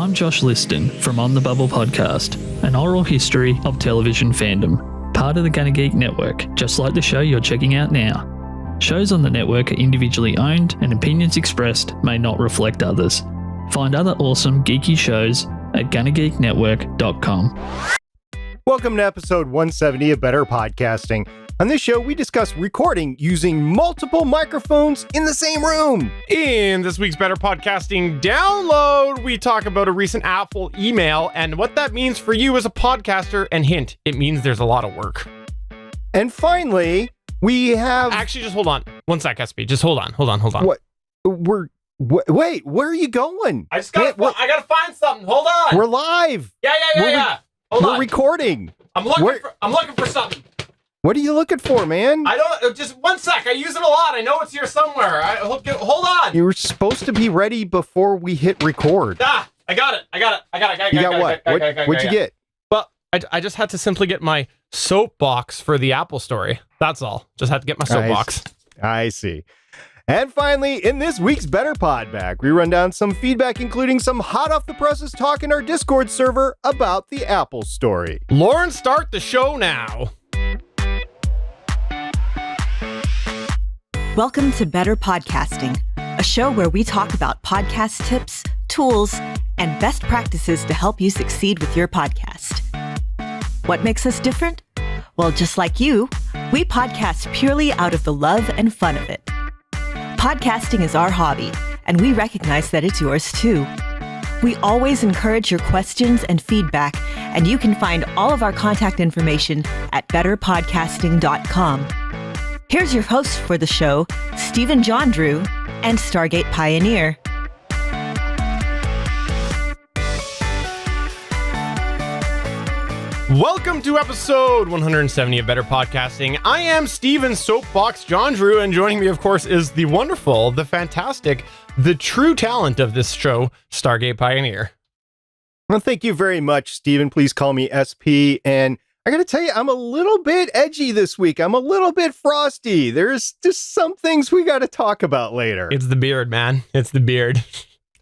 I'm Josh Liston from On the Bubble podcast, an oral history of television fandom, part of the GonnaGeek network, just like the show you're checking out now. Shows on the network are individually owned and opinions expressed may not reflect others. Find other awesome geeky shows at GonnaGeekNetwork.com. Welcome to episode 170 of Better Podcasting. On this show, we discuss recording using multiple microphones in the same room. In this week's Better Podcasting download, we talk about a recent Apple email and what that means for you as a podcaster. And hint, it means there's a lot of work. And finally, we have... Actually, just hold on. 1 sec, SP. Just hold on. What? Wait, where are you going? I gotta find something. Hold on. We're live. Yeah. Hold on. We're recording. I'm looking for something. What are you looking for, man? I don't... Just 1 sec. I use it a lot. I know it's here somewhere. Hold on. You were supposed to be ready before we hit record. I got it. You got what? What'd you get? Well, I just had to simply get my soapbox for the Apple story. That's all. Just had to get my soapbox. I see. And finally, in this week's Better Podback, we run down some feedback, including some hot off the presses talk in our Discord server about the Apple story. Lauren, start the show now. Welcome to Better Podcasting, a show where we talk about podcast tips, tools, and best practices to help you succeed with your podcast. What makes us different? Well, just like you, we podcast purely out of the love and fun of it. Podcasting is our hobby, and we recognize that it's yours too. We always encourage your questions and feedback, and you can find all of our contact information at betterpodcasting.com. Here's your host for the show, Stephen Jondrew and Stargate Pioneer. Welcome to episode 170 of Better Podcasting. I am Stephen Soapbox Jondrew, and joining me, of course, is the wonderful, the fantastic, the true talent of this show, Stargate Pioneer. Well, thank you very much, Stephen. Please call me SP. And I got to tell you, I'm a little bit edgy this week. I'm a little bit frosty. There's just some things we got to talk about later. It's the beard, man. It's the beard.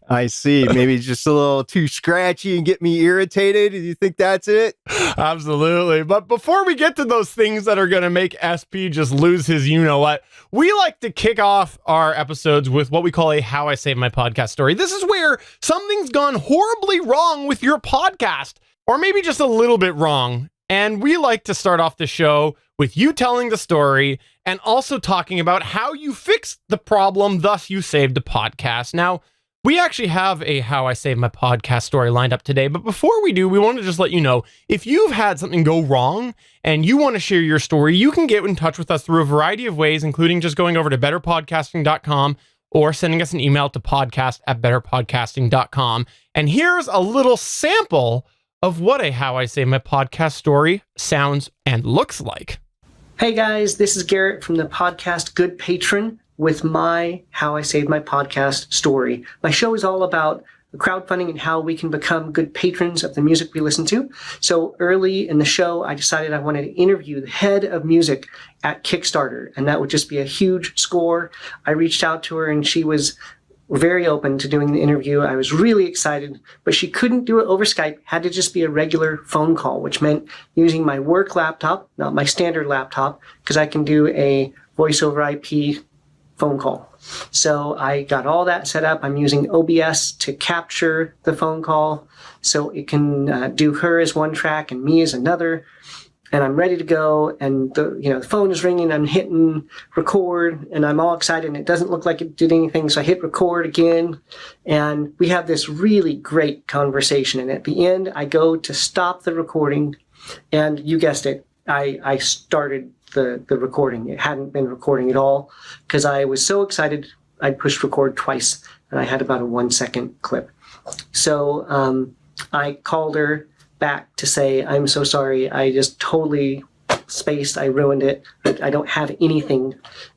I see. Maybe it's just a little too scratchy and get me irritated. Do you think that's it? Absolutely. But before we get to those things that are going to make SP just lose his you-know-what, we like to kick off our episodes with what we call a How I Saved My Podcast story. This is where something's gone horribly wrong with your podcast, or maybe just a little bit wrong. And we like to start off the show with you telling the story and also talking about how you fixed the problem, thus you saved the podcast. Now, we actually have a How I Saved My Podcast story lined up today, but before we do, we want to just let you know, if you've had something go wrong and you want to share your story, you can get in touch with us through a variety of ways, including just going over to betterpodcasting.com or sending us an email to podcast@betterpodcasting.com. And here's a little sample of what a How I Saved My Podcast story sounds and looks like. Hey guys, this is Garrett from the podcast Good Patron with my How I Saved My Podcast story. My show is all about crowdfunding and how we can become good patrons of the music we listen to. So early in the show, I decided I wanted to interview the head of music at Kickstarter, and that would just be a huge score. I reached out to her and she was very open to doing the interview. I was really excited, but she couldn't do it over Skype. Had to just be a regular phone call, which meant using my work laptop, not my standard laptop, because I can do a voice over IP phone call. So I got all that set up. I'm using OBS to capture the phone call so it can do her as one track and me as another. And I'm ready to go, and the phone is ringing, I'm hitting record, and I'm all excited, and it doesn't look like it did anything, so I hit record again, and we have this really great conversation, and at the end, I go to stop the recording, and you guessed it, I started the recording. It hadn't been recording at all, because I was so excited, I pushed record twice, and I had about a 1 second clip. So I called her back to say, I'm so sorry, I just totally spaced, I ruined it, I don't have anything.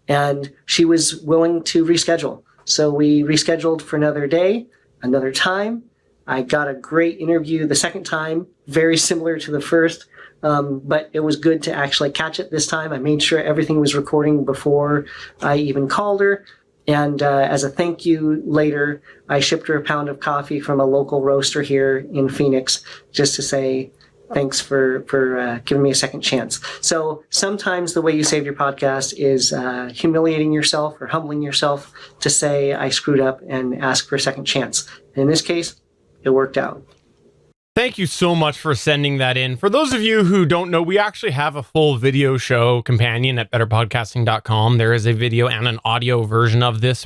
And she was willing to reschedule. So we rescheduled for another day, another time. I got a great interview the second time, very similar to the first, but it was good to actually catch it this time. I made sure everything was recording before I even called her. And as a thank you later, I shipped her a pound of coffee from a local roaster here in Phoenix just to say thanks for giving me a second chance. So sometimes the way you save your podcast is humiliating yourself or humbling yourself to say I screwed up and ask for a second chance. And in this case, it worked out. Thank you so much for sending that in. For those of you who don't know, we actually have a full video show companion at betterpodcasting.com. There is a video and an audio version of this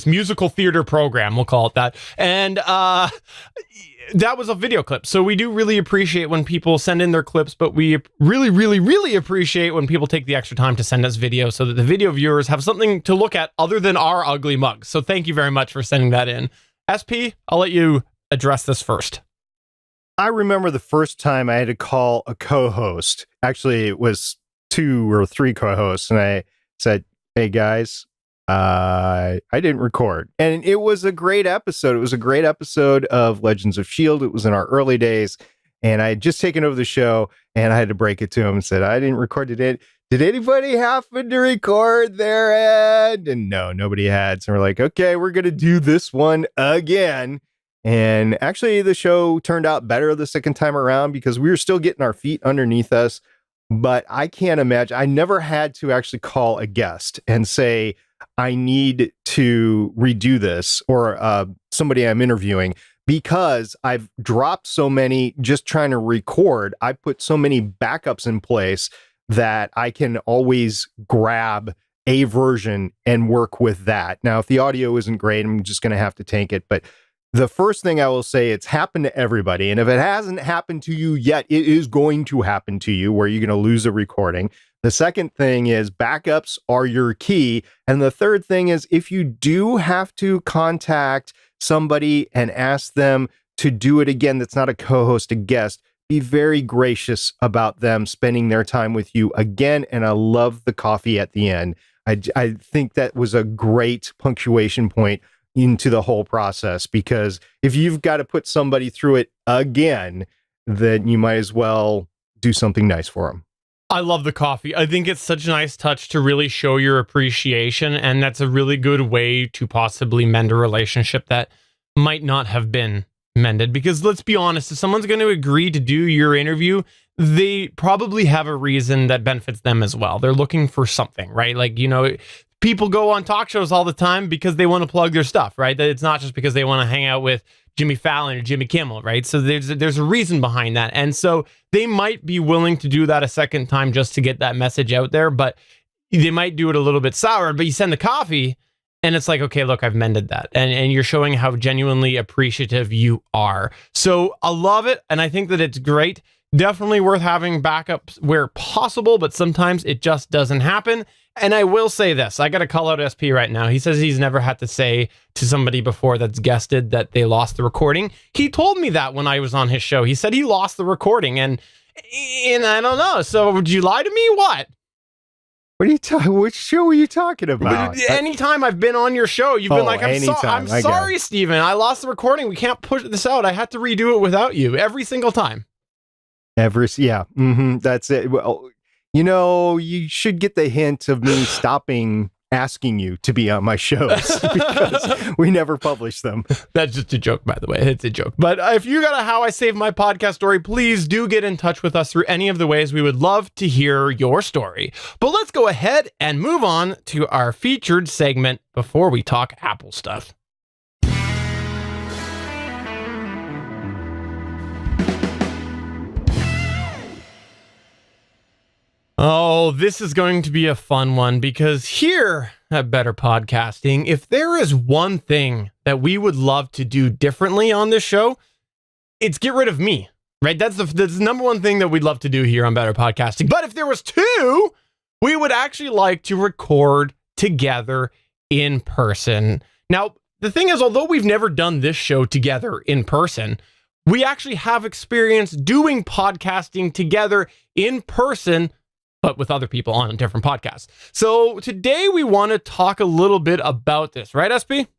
musical theater program, we'll call it that. And that was a video clip. So we do really appreciate when people send in their clips, but we really, really, really appreciate when people take the extra time to send us video so that the video viewers have something to look at other than our ugly mugs. So thank you very much for sending that in. SP, I'll let you address this first. I remember the first time I had to call a co-host. Actually, it was 2 or 3 co-hosts, and I said, "Hey guys, I didn't record." And it was a great episode. It was a great episode of Legends of S.H.I.E.L.D. It was in our early days, and I had just taken over the show, and I had to break it to him and said, "I didn't record it. Did anybody happen to record their end?" And no, nobody had. So we're like, okay, we're going to do this one again. And actually, the show turned out better the second time around because we were still getting our feet underneath us. But I can't imagine. I never had to actually call a guest and say, I need to redo this, or somebody I'm interviewing, because I've dropped so many just trying to record. I put so many backups in place that I can always grab a version and work with that. Now, if the audio isn't great, I'm just going to have to tank it. But the first thing I will say, it's happened to everybody. And if it hasn't happened to you yet, it is going to happen to you where you're going to lose a recording. The second thing is backups are your key. And the third thing is if you do have to contact somebody and ask them to do it again, that's not a co-host, a guest, be very gracious about them spending their time with you again. And I love the coffee at the end. I think that was a great punctuation point into the whole process, because if you've got to put somebody through it again, then you might as well do something nice for them. I love the coffee. I think it's such a nice touch to really show your appreciation, and that's a really good way to possibly mend a relationship that might not have been mended. Because let's be honest, if someone's going to agree to do your interview, they probably have a reason that benefits them as well. They're looking for something, right? Like, you know, people go on talk shows all the time because they want to plug their stuff, right? That it's not just because they want to hang out with Jimmy Fallon or Jimmy Kimmel, right? So there's a reason behind that. And so they might be willing to do that a second time just to get that message out there, but they might do it a little bit sour. But you send the coffee and it's like, okay, look, I've mended that. And you're showing how genuinely appreciative you are. So I love it. And I think that it's great. Definitely worth having backups where possible, but sometimes it just doesn't happen. And I will say this, I got to call out SP right now. He says he's never had to say to somebody before that's guested that they lost the recording. He told me that when I was on his show. He said he lost the recording, and I don't know. So would you lie to me? What? What are you talking? Which show are you talking about? Anytime I've been on your show, you've been like, I'm sorry, Steven. I lost the recording. We can't push this out. I had to redo it without you every single time. Yeah. Mm-hmm, that's it. Well, you know, you should get the hint of me stopping asking you to be on my shows because we never publish them. That's just a joke, by the way. It's a joke. But if you got a How I Saved My Podcast story, please do get in touch with us through any of the ways. We would love to hear your story. But let's go ahead and move on to our featured segment before we talk Apple stuff. Oh, this is going to be a fun one because here at Better Podcasting, if there is one thing that we would love to do differently on this show, it's get rid of me, right? That's the number one thing that we'd love to do here on Better Podcasting. But if there was two, we would actually like to record together in person. Now, the thing is, although we've never done this show together in person, we actually have experience doing podcasting together in person, but with other people on different podcasts. So today we want to talk a little bit about this, right, SP?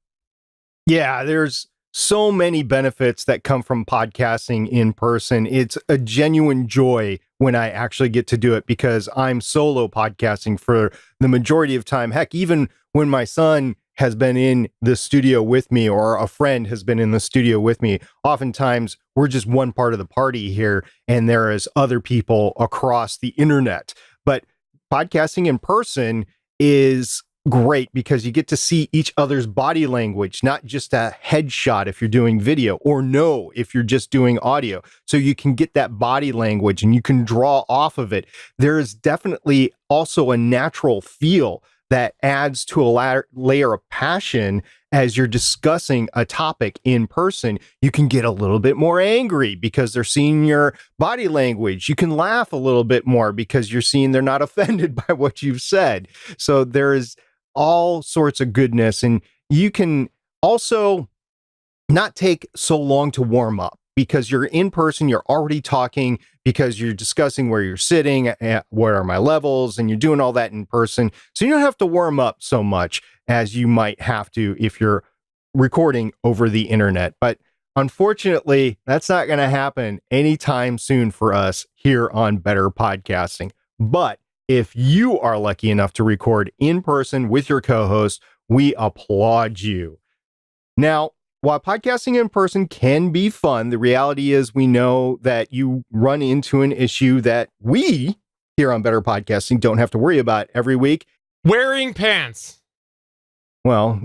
Yeah, there's so many benefits that come from podcasting in person. It's a genuine joy when I actually get to do it because I'm solo podcasting for the majority of time. Heck, even when my son has been in the studio with me, or a friend has been in the studio with me. Oftentimes, we're just one part of the party here, and there is other people across the internet. But podcasting in person is great because you get to see each other's body language, not just a headshot if you're doing video, or no if you're just doing audio. So you can get that body language and you can draw off of it. There is definitely also a natural feel that adds to a layer of passion as you're discussing a topic in person. You can get a little bit more angry because they're seeing your body language. You can laugh a little bit more because you're seeing they're not offended by what you've said. So there is all sorts of goodness. And you can also not take so long to warm up because you're in person, you're already talking because you're discussing where you're sitting, where are my levels, and you're doing all that in person. So you don't have to warm up so much as you might have to if you're recording over the internet. But unfortunately, that's not going to happen anytime soon for us here on Better Podcasting. But if you are lucky enough to record in person with your co-host, we applaud you. Now, while podcasting in person can be fun, the reality is we know that you run into an issue that we here on Better Podcasting don't have to worry about every week. Wearing pants. Well,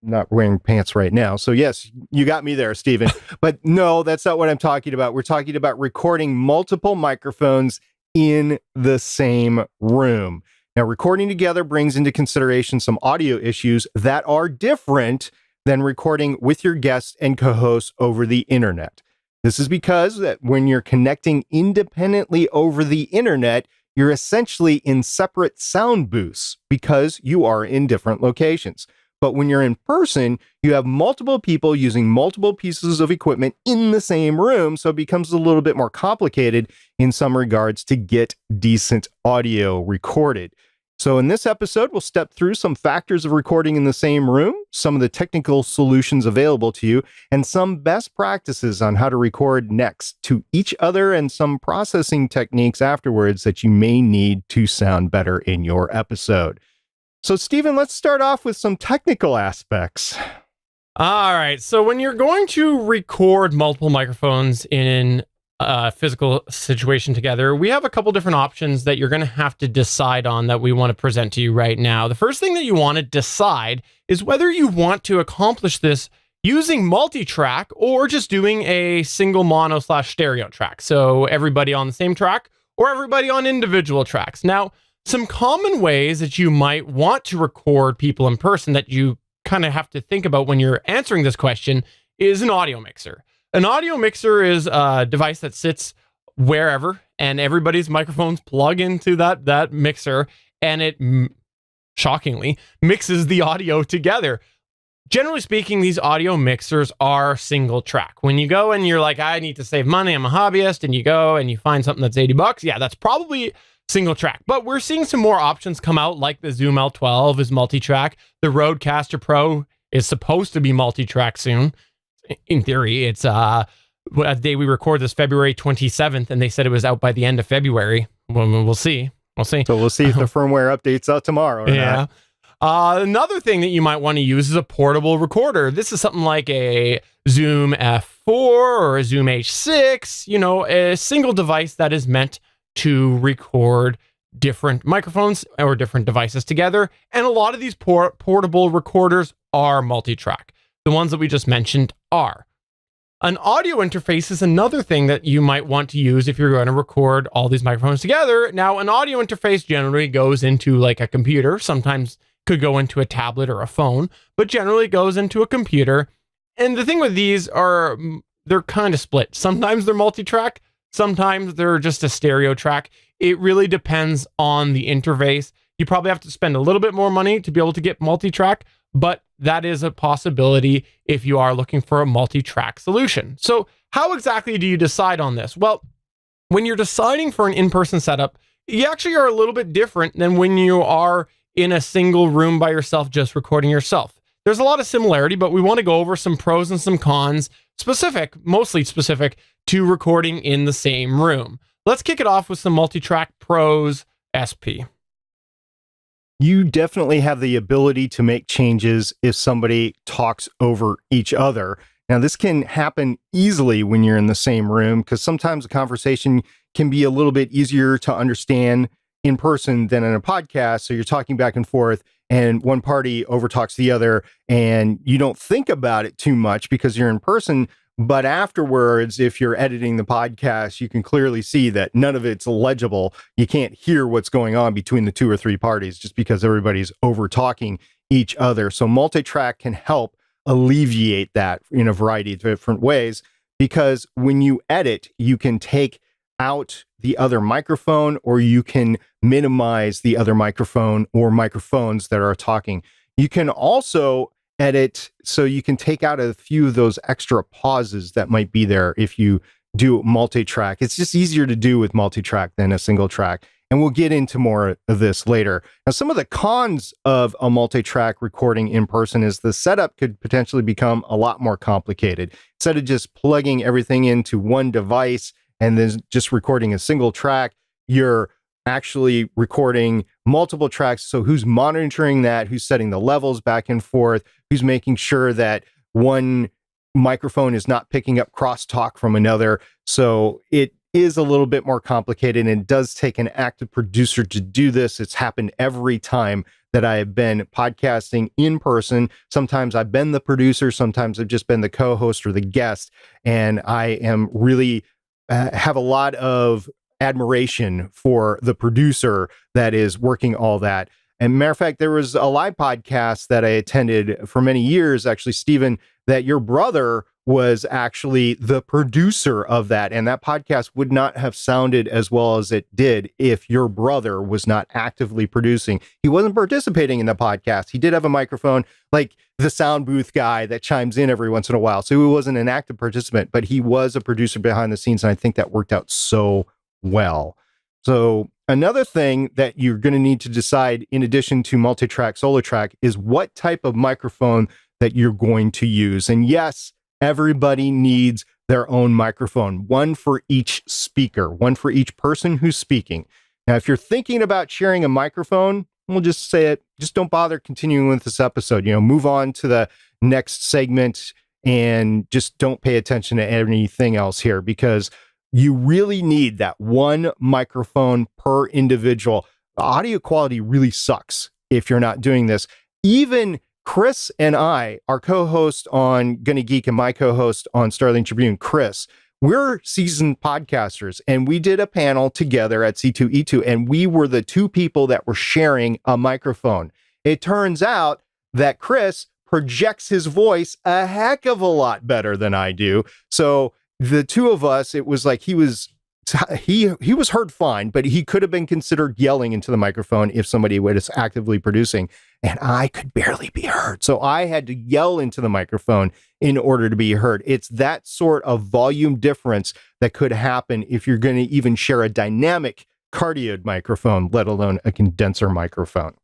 not wearing pants right now. So yes, you got me there, Stephen. But no, that's not what I'm talking about. We're talking about recording multiple microphones in the same room. Now, recording together brings into consideration some audio issues that are different than recording with your guests and co-hosts over the internet. This is because that when you're connecting independently over the internet, you're essentially in separate sound booths because you are in different locations. But when you're in person, you have multiple people using multiple pieces of equipment in the same room, so it becomes a little bit more complicated in some regards to get decent audio recorded. So in this episode, we'll step through some factors of recording in the same room, some of the technical solutions available to you, and some best practices on how to record next to each other, and some processing techniques afterwards that you may need to sound better in your episode. So, Stephen, let's start off with some technical aspects. All right. So when you're going to record multiple microphones in a physical situation together, we have a couple different options that you're going to have to decide on that we want to present to you right now. The first thing that you want to decide is whether you want to accomplish this using multi-track or just doing a single mono/stereo track. So everybody on the same track or everybody on individual tracks. Now, some common ways that you might want to record people in person that you kind of have to think about when you're answering this question is an audio mixer. An audio mixer is a device that sits wherever, and everybody's microphones plug into that mixer, and it shockingly mixes the audio together. Generally speaking, these audio mixers are single track. When you go and you're like, I need to save money, I'm a hobbyist, and you go and you find something that's $80, yeah, that's probably single track. But we're seeing some more options come out, like the Zoom L12 is multi-track. The Rodecaster Pro is supposed to be multi-track soon. In theory, it's the day we record this, February 27th, and they said it was out by the end of February. We'll see. We'll see. So we'll see if the firmware updates out tomorrow or not. Another thing that you might want to use is a portable recorder. This is something like a Zoom F4 or a Zoom H6, you know, a single device that is meant to record different microphones or different devices together. And a lot of these portable recorders are multi-track. The ones that we just mentioned are. An audio interface is another thing that you might want to use if you're going to record all these microphones together. Now, an audio interface generally goes into like a computer, sometimes could go into a tablet or a phone, but generally goes into a computer. And the thing with these are, they're kind of split. Sometimes they're multi-track, sometimes they're just a stereo track. It really depends on the interface. You probably have to spend a little bit more money to be able to get multi-track, but that is a possibility if you are looking for a multi-track solution. So how exactly do you decide on this? Well, when you're deciding for an in-person setup, you actually are a little bit different than when you are in a single room by yourself, just recording yourself. There's a lot of similarity, but we want to go over some pros and some cons, mostly specific to recording in the same room. Let's kick it off with some multi-track pros, SP. you definitely have the ability to make changes if somebody talks over each other. Now, this can happen easily when you're in the same room because sometimes a conversation can be a little bit easier to understand in person than in a podcast. So you're talking back and forth and one party overtalks the other and you don't think about it too much because you're in person. But afterwards, if you're editing the podcast, you can clearly see that none of it's legible. You can't hear what's going on between the two or three parties just because everybody's over talking each other. So multi-track can help alleviate that in a variety of different ways, because when you edit, you can take out the other microphone or you can minimize the other microphone or microphones that are talking. You can also edit so you can take out a few of those extra pauses that might be there if you do multi-track. It's just easier to do with multi-track than a single track. And we'll get into more of this later. Now, some of the cons of a multi-track recording in person is the setup could potentially become a lot more complicated. Instead of just plugging everything into one device and then just recording a single track, you're actually recording multiple tracks. So who's monitoring that? Who's setting the levels back and forth? Who's making sure that one microphone is not picking up crosstalk from another? So it is a little bit more complicated, and it does take an active producer to do this. It's happened every time that I have been podcasting in person. Sometimes I've been the producer, sometimes I've just been the co-host or the guest, and I am really have a lot of admiration for the producer that is working all that. And matter of fact, there was a live podcast that I attended for many years, actually, Stephen, that your brother was actually the producer of that. And that podcast would not have sounded as well as it did if your brother was not actively producing. He wasn't participating in the podcast. He did have a microphone, like the sound booth guy that chimes in every once in a while. So he wasn't an active participant, but he was a producer behind the scenes. And I think that worked out so well. So another thing that you're going to need to decide, in addition to multi-track, solo track, is what type of microphone that you're going to use. And yes, everybody needs their own microphone, one for each speaker, one for each person who's speaking. Now, if you're thinking about sharing a microphone, we'll just say it, just don't bother continuing with this episode. Move on to the next segment and just don't pay attention to anything else here, because you really need that one microphone per individual. The audio quality really sucks if you're not doing this. Even Chris and I, our co-host on GonnaGeek and my co-host on Starling Tribune, Chris, we're seasoned podcasters, and we did a panel together at C2E2, and we were the two people that were sharing a microphone. It turns out that Chris projects his voice a heck of a lot better than I do. So the two of us, it was like he was heard fine, but he could have been considered yelling into the microphone if somebody was actively producing, and I could barely be heard. So I had to yell into the microphone in order to be heard. It's that sort of volume difference that could happen if you're going to even share a dynamic cardioid microphone, let alone a condenser microphone.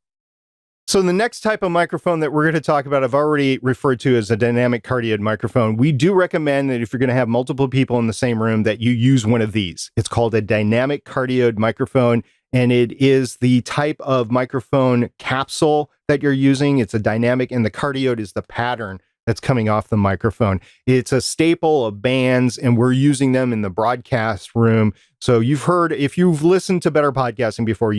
So the next type of microphone that we're going to talk about, I've already referred to as a dynamic cardioid microphone. We do recommend that if you're going to have multiple people in the same room, that you use one of these. It's called a dynamic cardioid microphone, and it is the type of microphone capsule that you're using. It's a dynamic, and the cardioid is the pattern that's coming off the microphone. It's a staple of bands, and we're using them in the broadcast room. So you've heard, if you've listened to Better Podcasting before,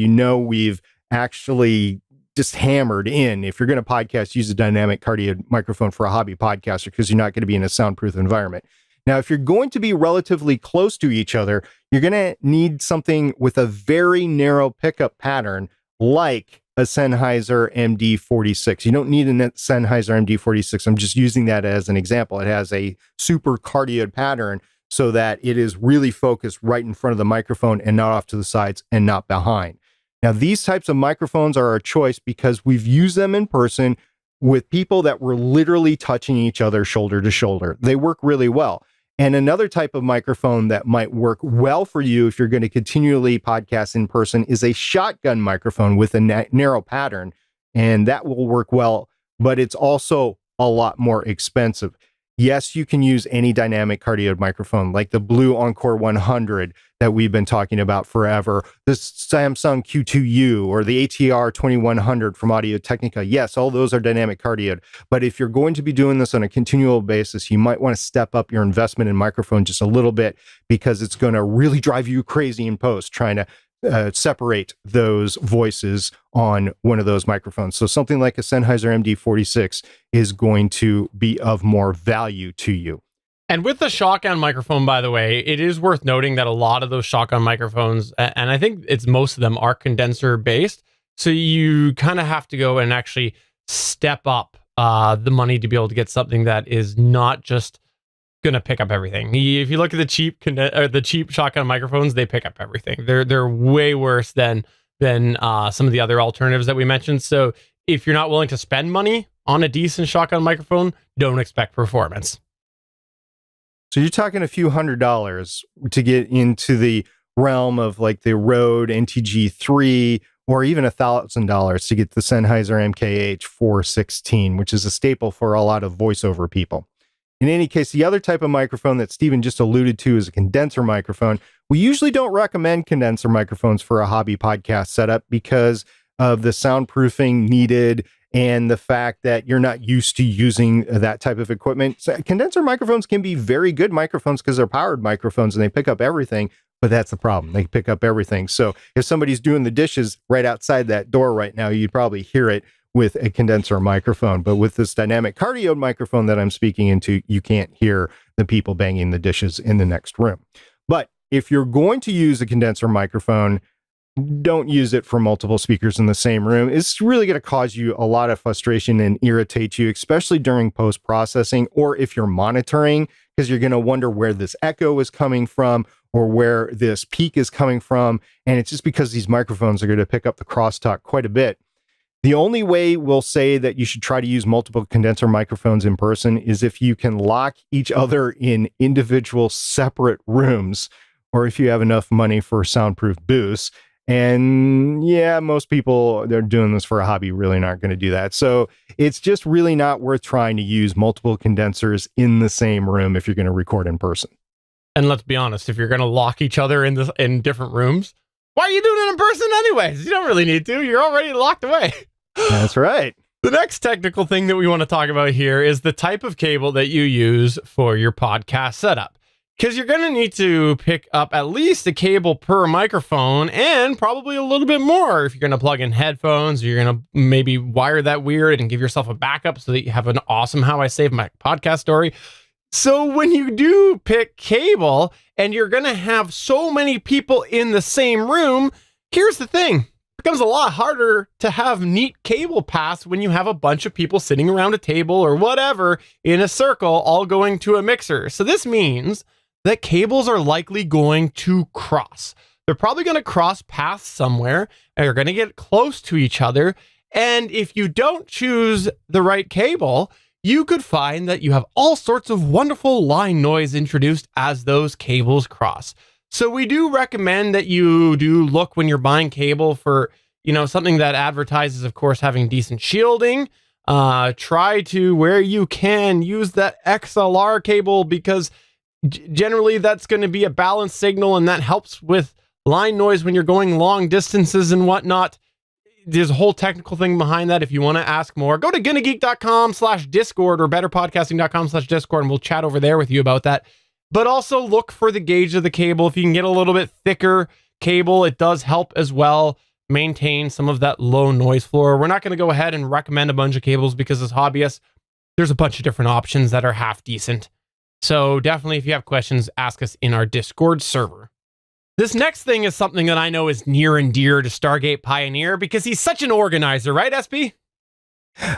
we've actually just hammered in, if you're going to podcast, use a dynamic cardioid microphone for a hobby podcaster, because you're not going to be in a soundproof environment. Now, if you're going to be relatively close to each other, you're going to need something with a very narrow pickup pattern, like a Sennheiser MD46. You don't need a Sennheiser MD46. I'm just using that as an example. It has a super cardioid pattern so that it is really focused right in front of the microphone and not off to the sides and not behind. Now, these types of microphones are a choice because we've used them in person with people that were literally touching each other shoulder to shoulder. They work really well. And another type of microphone that might work well for you if you're going to continually podcast in person is a shotgun microphone with a narrow pattern. And that will work well, but it's also a lot more expensive. yes, you can use any dynamic cardioid microphone like the Blue Encore 100 that we've been talking about forever, the Samsung Q2U or the ATR 2100 from Audio-Technica. Yes, all those are dynamic cardioid. But if you're going to be doing this on a continual basis, you might want to step up your investment in microphone just a little bit, because it's going to really drive you crazy in post trying to separate those voices on one of those microphones. So something like a Sennheiser MD46 is going to be of more value to you. And with the shotgun microphone, by the way, it is worth noting that a lot of those shotgun microphones, and I think it's most of them, are condenser based. So you kind of have to go and actually step up the money to be able to get something that is not just going to pick up everything. If you look at the cheap shotgun microphones, they pick up everything. They're way worse than some of the other alternatives that we mentioned. So if you're not willing to spend money on a decent shotgun microphone, don't expect performance. So you're talking a few $100s to get into the realm of like the Rode NTG3, or even $1,000 to get the Sennheiser MKH 416, which is a staple for a lot of voiceover people. In any case, the other type of microphone that Stephen just alluded to is a condenser microphone. We usually don't recommend condenser microphones for a hobby podcast setup because of the soundproofing needed and the fact that you're not used to using that type of equipment. So condenser microphones can be very good microphones because they're powered microphones and they pick up everything, but that's the problem. They pick up everything. So if somebody's doing the dishes right outside that door right now, you'd probably hear it with a condenser microphone. But with this dynamic cardioid microphone that I'm speaking into, you can't hear the people banging the dishes in the next room. But if you're going to use a condenser microphone, don't use it for multiple speakers in the same room. It's really going to cause you a lot of frustration and irritate you, especially during post-processing, or if you're monitoring, because you're going to wonder where this echo is coming from or where this peak is coming from. And it's just because these microphones are going to pick up the crosstalk quite a bit. The only way we'll say that you should try to use multiple condenser microphones in person is if you can lock each other in individual separate rooms, or if you have enough money for soundproof booths. And yeah, most people, they're doing this for a hobby, really not going to do that. So it's just really not worth trying to use multiple condensers in the same room if you're going to record in person. And let's be honest, if you're going to lock each other in different rooms, why are you doing it in person anyways? You don't really need to. You're already locked away. That's right. The next technical thing that we want to talk about here is the type of cable that you use for your podcast setup. Because you're going to need to pick up at least a cable per microphone, and probably a little bit more if you're going to plug in headphones, or you're going to maybe wire that weird and give yourself a backup so that you have an awesome How I Saved My Podcast story. So when you do pick cable and you're going to have so many people in the same room, here's the thing. It becomes a lot harder to have neat cable paths when you have a bunch of people sitting around a table or whatever in a circle all going to a mixer. So this means that cables are likely going to cross. They're probably going to cross paths somewhere, and you're going to get close to each other. And if you don't choose the right cable, you could find that you have all sorts of wonderful line noise introduced as those cables cross. So we do recommend that you do look when you're buying cable for, something that advertises, of course, having decent shielding. Try to, where you can, use that XLR cable, because generally that's going to be a balanced signal, and that helps with line noise when you're going long distances and whatnot. There's a whole technical thing behind that. If you want to ask more, go to GonnaGeek.com/Discord or BetterPodcasting.com/Discord, and we'll chat over there with you about that. But also look for the gauge of the cable. If you can get a little bit thicker cable, it does help as well maintain some of that low noise floor. We're not going to go ahead and recommend a bunch of cables because as hobbyists, there's a bunch of different options that are half decent. So definitely, if you have questions, ask us in our Discord server. This next thing is something that I know is near and dear to Stargate Pioneer because he's such an organizer, right, SP?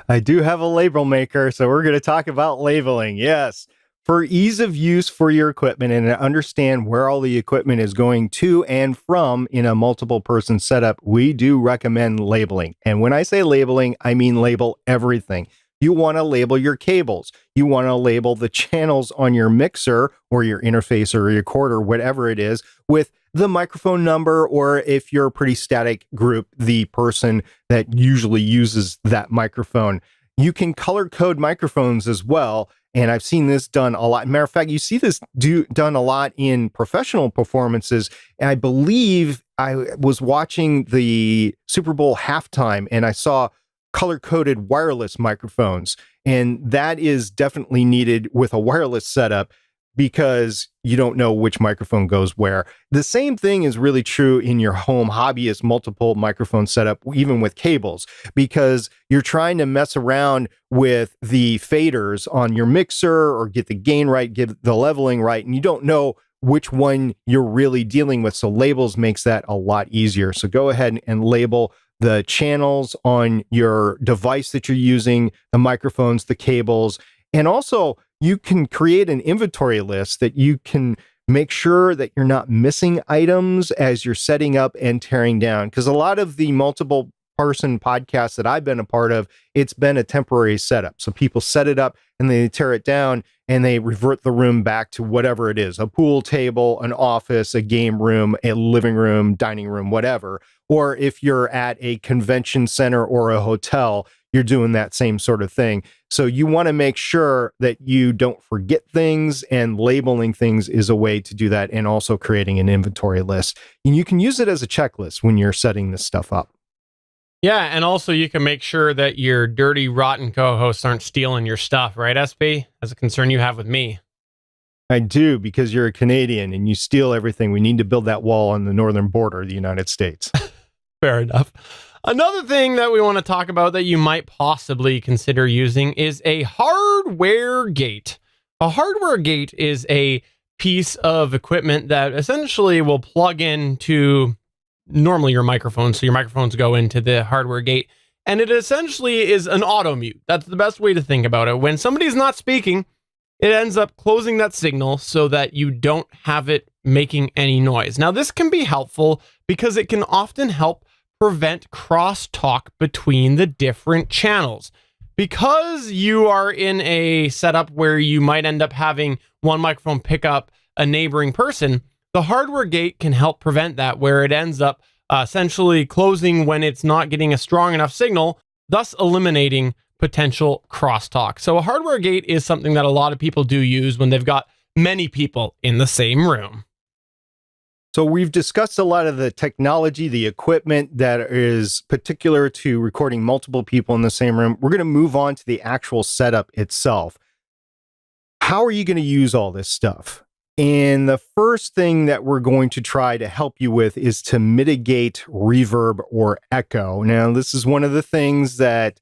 I do have a label maker, so we're going to talk about labeling. Yes. For ease of use for your equipment and to understand where all the equipment is going to and from in a multiple person setup, we do recommend labeling. And when I say labeling, I mean label everything. You want to label your cables. You want to label the channels on your mixer or your interface or your recorder, whatever it is, with the microphone number, or if you're a pretty static group, the person that usually uses that microphone. You can color code microphones as well. And I've seen this done a lot. Matter of fact, you see this done a lot in professional performances. And I believe I was watching the Super Bowl halftime and I saw color-coded wireless microphones. And that is definitely needed with a wireless setup because you don't know which microphone goes where. The same thing is really true in your home hobbyist multiple microphone setup, even with cables, because you're trying to mess around with the faders on your mixer or get the gain right, get the leveling right, and you don't know which one you're really dealing with. So labels makes that a lot easier. So go ahead and label the channels on your device that you're using, the microphones, the cables, and also you can create an inventory list that you can make sure that you're not missing items as you're setting up and tearing down. Because a lot of the multiple person podcasts that I've been a part of, it's been a temporary setup. So people set it up and they tear it down and they revert the room back to whatever it is, a pool table, an office, a game room, a living room, dining room, whatever. Or if you're at a convention center or a hotel, you're doing that same sort of thing. So you want to make sure that you don't forget things, and labeling things is a way to do that, and also creating an inventory list. And you can use it as a checklist when you're setting this stuff up. Yeah, and also you can make sure that your dirty, rotten co-hosts aren't stealing your stuff, right, SP? That's a concern you have with me. I do, because you're a Canadian and you steal everything. We need to build that wall on the northern border of the United States. Fair enough. Another thing that we want to talk about that you might possibly consider using is a hardware gate. A hardware gate is a piece of equipment that essentially will plug into normally your microphone. So your microphones go into the hardware gate, and it essentially is an auto mute. That's the best way to think about it. When somebody's not speaking, it ends up closing that signal so that you don't have it making any noise. Now, this can be helpful because it can often help prevent crosstalk between the different channels. Because you are in a setup where you might end up having one microphone pick up a neighboring person, the hardware gate can help prevent that, where it ends up essentially closing when it's not getting a strong enough signal, thus eliminating potential crosstalk. So a hardware gate is something that a lot of people do use when they've got many people in the same room. So we've discussed a lot of the technology, the equipment that is particular to recording multiple people in the same room. We're going to move on to the actual setup itself. How are you going to use all this stuff? And the first thing that we're going to try to help you with is to mitigate reverb or echo. Now, this is one of the things that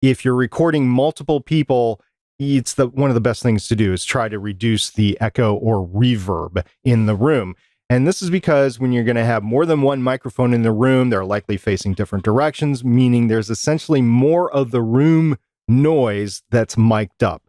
if you're recording multiple people, it's one of the best things to do is try to reduce the echo or reverb in the room. And this is because when you're going to have more than one microphone in the room, they're likely facing different directions, meaning there's essentially more of the room noise that's mic'd up.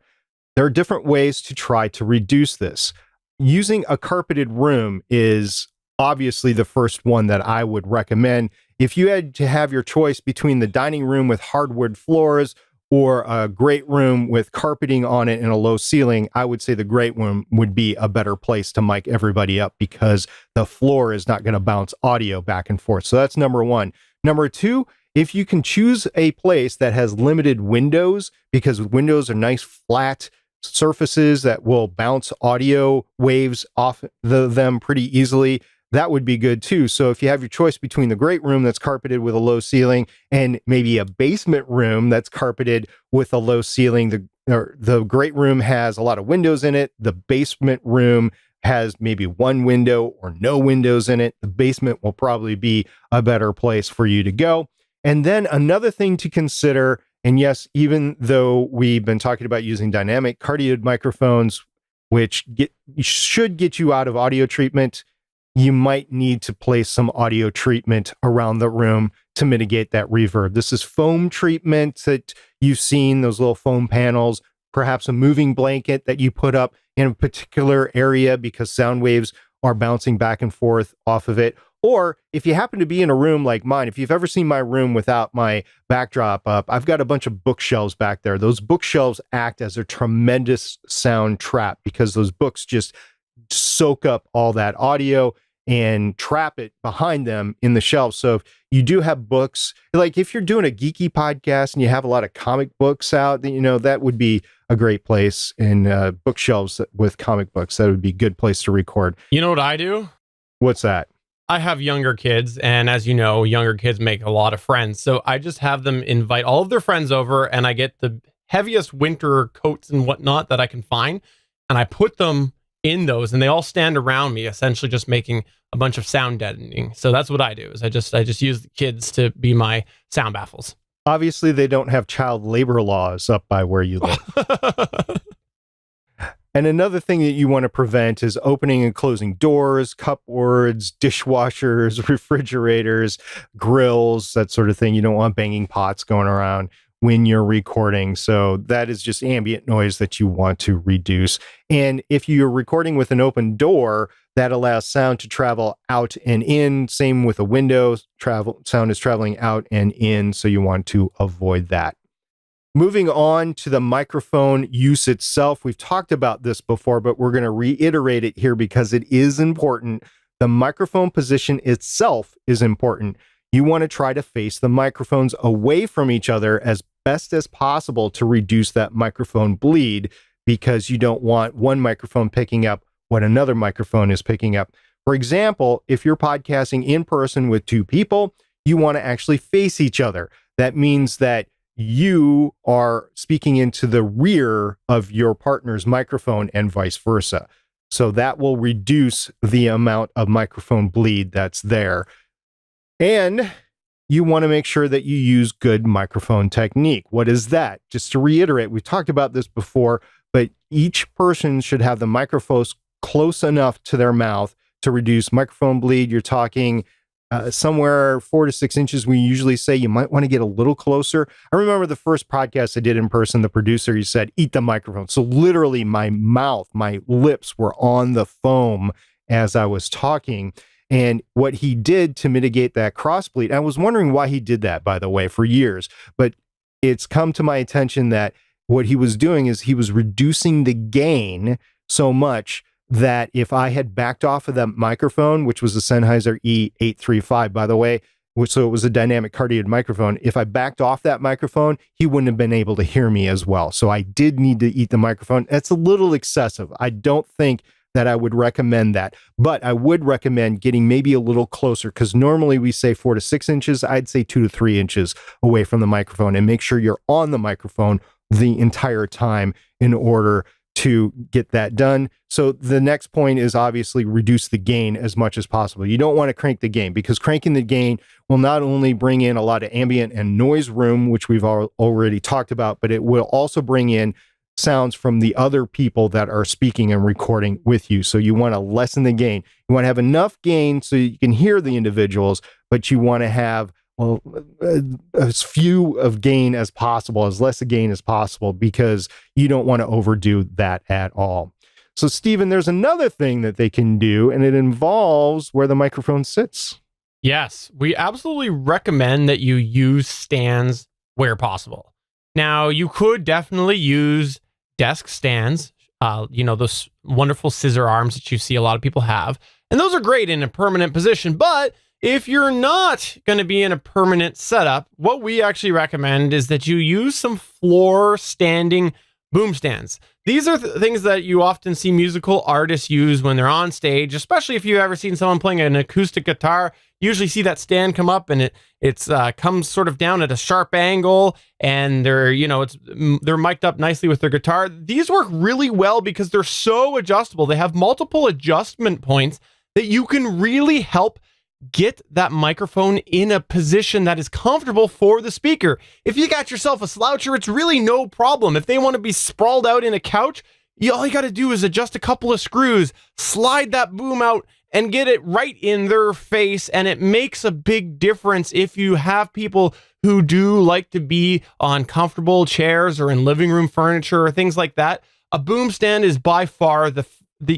There are different ways to try to reduce this. Using a carpeted room is obviously the first one that I would recommend. If you had to have your choice between the dining room with hardwood floors or a great room with carpeting on it and a low ceiling, I would say the great room would be a better place to mic everybody up because the floor is not going to bounce audio back and forth. So that's number one. Number two, if you can choose a place that has limited windows, because windows are nice flat surfaces that will bounce audio waves off them pretty easily, that would be good too. So if you have your choice between the great room that's carpeted with a low ceiling and maybe a basement room that's carpeted with a low ceiling, the great room has a lot of windows in it. The basement room has maybe one window or no windows in it. The basement will probably be a better place for you to go. And then another thing to consider, and yes, even though we've been talking about using dynamic cardioid microphones, which should get you out of audio treatment, you might need to place some audio treatment around the room to mitigate that reverb. This is foam treatment that you've seen, those little foam panels, perhaps a moving blanket that you put up in a particular area because sound waves are bouncing back and forth off of it. Or if you happen to be in a room like mine, if you've ever seen my room without my backdrop up, I've got a bunch of bookshelves back there. Those bookshelves act as a tremendous sound trap because those books just soak up all that audio. and trap it behind them in the shelf. So if you do have books, like if you're doing a geeky podcast and you have a lot of comic books out, then, that would be a great place. And bookshelves with comic books, that would be a good place to record. You know what I do? What's that? I have younger kids, and as you know, younger kids make a lot of friends. So I just have them invite all of their friends over, and I get the heaviest winter coats and whatnot that I can find, and I put them in those, and they all stand around me, essentially just making a bunch of sound deadening. So that's what I do, is I just use the kids to be my sound baffles. Obviously, they don't have child labor laws up by where you live. And another thing that you want to prevent is opening and closing doors, cupboards, dishwashers, refrigerators, grills, that sort of thing. You don't want banging pots going around when you're recording. So that is just ambient noise that you want to reduce. And if you're recording with an open door, that allows sound to travel out and in. Same with a window, sound is traveling out and in. So you want to avoid that. Moving on to the microphone use itself. We've talked about this before, but we're going to reiterate it here because it is important. The microphone position itself is important. You want to try to face the microphones away from each other as best as possible to reduce that microphone bleed, because you don't want one microphone picking up what another microphone is picking up. For example, if you're podcasting in person with two people, you want to actually face each other. That means that you are speaking into the rear of your partner's microphone and vice versa. So that will reduce the amount of microphone bleed that's there. And you want to make sure that you use good microphone technique. What is that? Just to reiterate, we've talked about this before, but each person should have the microphones close enough to their mouth to reduce microphone bleed. You're talking somewhere 4 to 6 inches. We usually say you might want to get a little closer. I remember the first podcast I did in person, the producer, he said, eat the microphone. So literally my mouth, my lips were on the foam as I was talking. And what he did to mitigate that cross bleed, I was wondering why he did that, by the way, for years, but it's come to my attention that what he was doing is he was reducing the gain so much that if I had backed off of that microphone, which was the Sennheiser E835, by the way, so it was a dynamic cardioid microphone, if I backed off that microphone, he wouldn't have been able to hear me as well. So I did need to eat the microphone. That's a little excessive. I don't think that I would recommend that, but I would recommend getting maybe a little closer, because normally we say 4 to 6 inches. I'd say 2 to 3 inches away from the microphone, and make sure you're on the microphone the entire time in order to get that done. So the next point is obviously reduce the gain as much as possible. You don't want to crank the gain, because cranking the gain will not only bring in a lot of ambient and noise room, which we've already talked about, but it will also bring in sounds from the other people that are speaking and recording with you. So you want to lessen the gain. You want to have enough gain so you can hear the individuals, but you want to have as few of gain as possible, as less of gain as possible, because you don't want to overdo that at all. So, Stephen, there's another thing that they can do, and it involves where the microphone sits. Yes, we absolutely recommend that you use stands where possible. Now, you could definitely use desk stands, those wonderful scissor arms that you see a lot of people have, and those are great in a permanent position, but if you're not going to be in a permanent setup, what we actually recommend is that you use some floor standing boom stands. These are things that you often see musical artists use when they're on stage, especially if you've ever seen someone playing an acoustic guitar. You usually see that stand come up, and it comes sort of down at a sharp angle, and they're mic'd up nicely with their guitar. These work really well because they're so adjustable. They have multiple adjustment points that you can really help get that microphone in a position that is comfortable for the speaker. If you got yourself a sloucher, it's really no problem. If they want to be sprawled out in a couch, all you got to do is adjust a couple of screws, slide that boom out, and get it right in their face. And it makes a big difference if you have people who do like to be on comfortable chairs or in living room furniture or things like that. A boom stand is by far the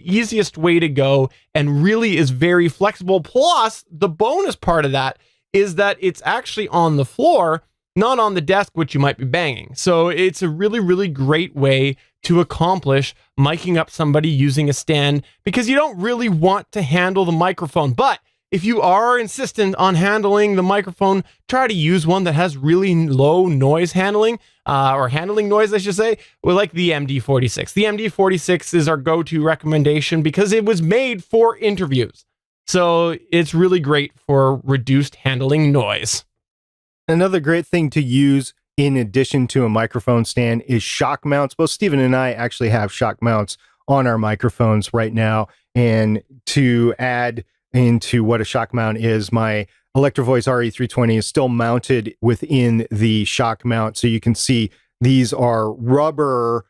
easiest way to go, and really is very flexible. Plus, the bonus part of that is that it's actually on the floor, not on the desk, which you might be banging. So it's a really, really great way to accomplish miking up somebody using a stand, because you don't really want to handle the microphone. But if you are insistent on handling the microphone, try to use one that has really low noise handling, or handling noise, I should say, like the MD46. The MD46 is our go-to recommendation because it was made for interviews. So it's really great for reduced handling noise. Another great thing to use in addition to a microphone stand is shock mounts. Both Stephen and I actually have shock mounts on our microphones right now. And to add into what a shock mount is, my Electro-Voice RE320 is still mounted within the shock mount. So you can see these are rubber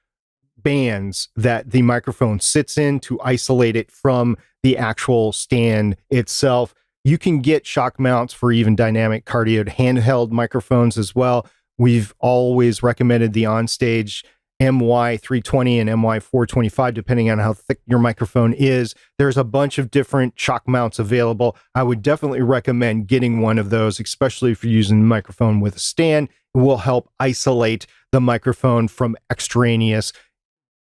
bands that the microphone sits in to isolate it from the actual stand itself. You can get shock mounts for even dynamic cardioid handheld microphones as well. We've always recommended the OnStage MY320 and MY425, depending on how thick your microphone is. There's a bunch of different shock mounts available. I would definitely recommend getting one of those, especially if you're using the microphone with a stand. It will help isolate the microphone from extraneous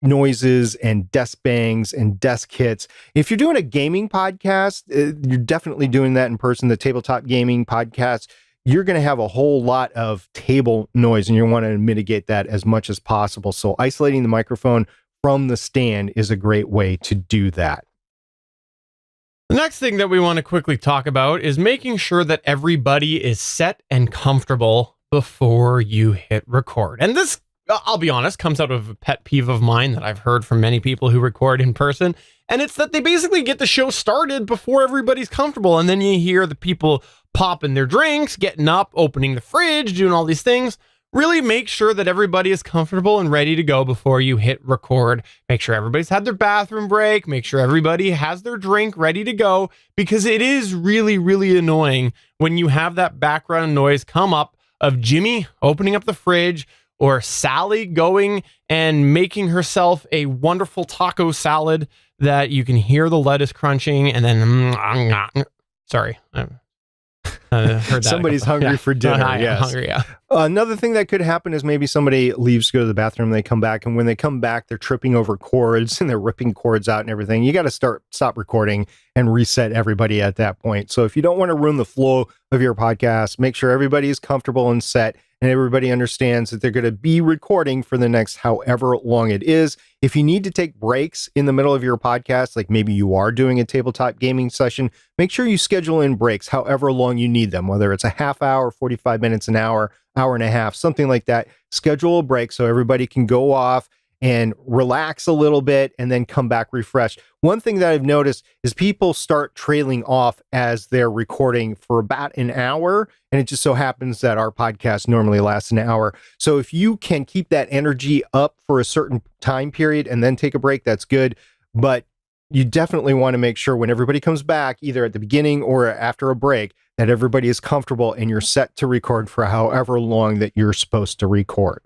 noises and desk bangs and desk hits. If you're doing a gaming podcast, you're definitely doing that in person. The tabletop gaming podcast, you're going to have a whole lot of table noise, and you want to mitigate that as much as possible. So isolating the microphone from the stand is a great way to do that. The next thing that we want to quickly talk about is making sure that everybody is set and comfortable before you hit record. And this, I'll be honest, comes out of a pet peeve of mine that I've heard from many people who record in person. And it's that they basically get the show started before everybody's comfortable. And then you hear the people popping their drinks, getting up, opening the fridge, doing all these things. Really make sure that everybody is comfortable and ready to go before you hit record. Make sure everybody's had their bathroom break. Make sure everybody has their drink ready to go, because it is really, really annoying when you have that background noise come up of Jimmy opening up the fridge, or Sally going and making herself a wonderful taco salad that you can hear the lettuce crunching, and then sorry, heard that. Somebody's hungry for dinner. Yes. I'm hungry, yeah. Another thing that could happen is maybe somebody leaves to go to the bathroom, and they come back, and when they come back, they're tripping over cords and they're ripping cords out and everything. You got to stop recording and reset everybody at that point. So if you don't want to ruin the flow of your podcast, make sure everybody is comfortable and set, and everybody understands that they're going to be recording for the next however long it is. If you need to take breaks in the middle of your podcast, like maybe you are doing a tabletop gaming session, make sure you schedule in breaks however long you need them, whether it's a half hour, 45 minutes, an hour, hour and a half, something like that. Schedule a break so everybody can go off and relax a little bit and then come back refreshed. One thing that I've noticed is people start trailing off as they're recording for about an hour, and it just so happens that our podcast normally lasts an hour. So if you can keep that energy up for a certain time period and then take a break, that's good. But you definitely want to make sure when everybody comes back, either at the beginning or after a break, that everybody is comfortable and you're set to record for however long that you're supposed to record.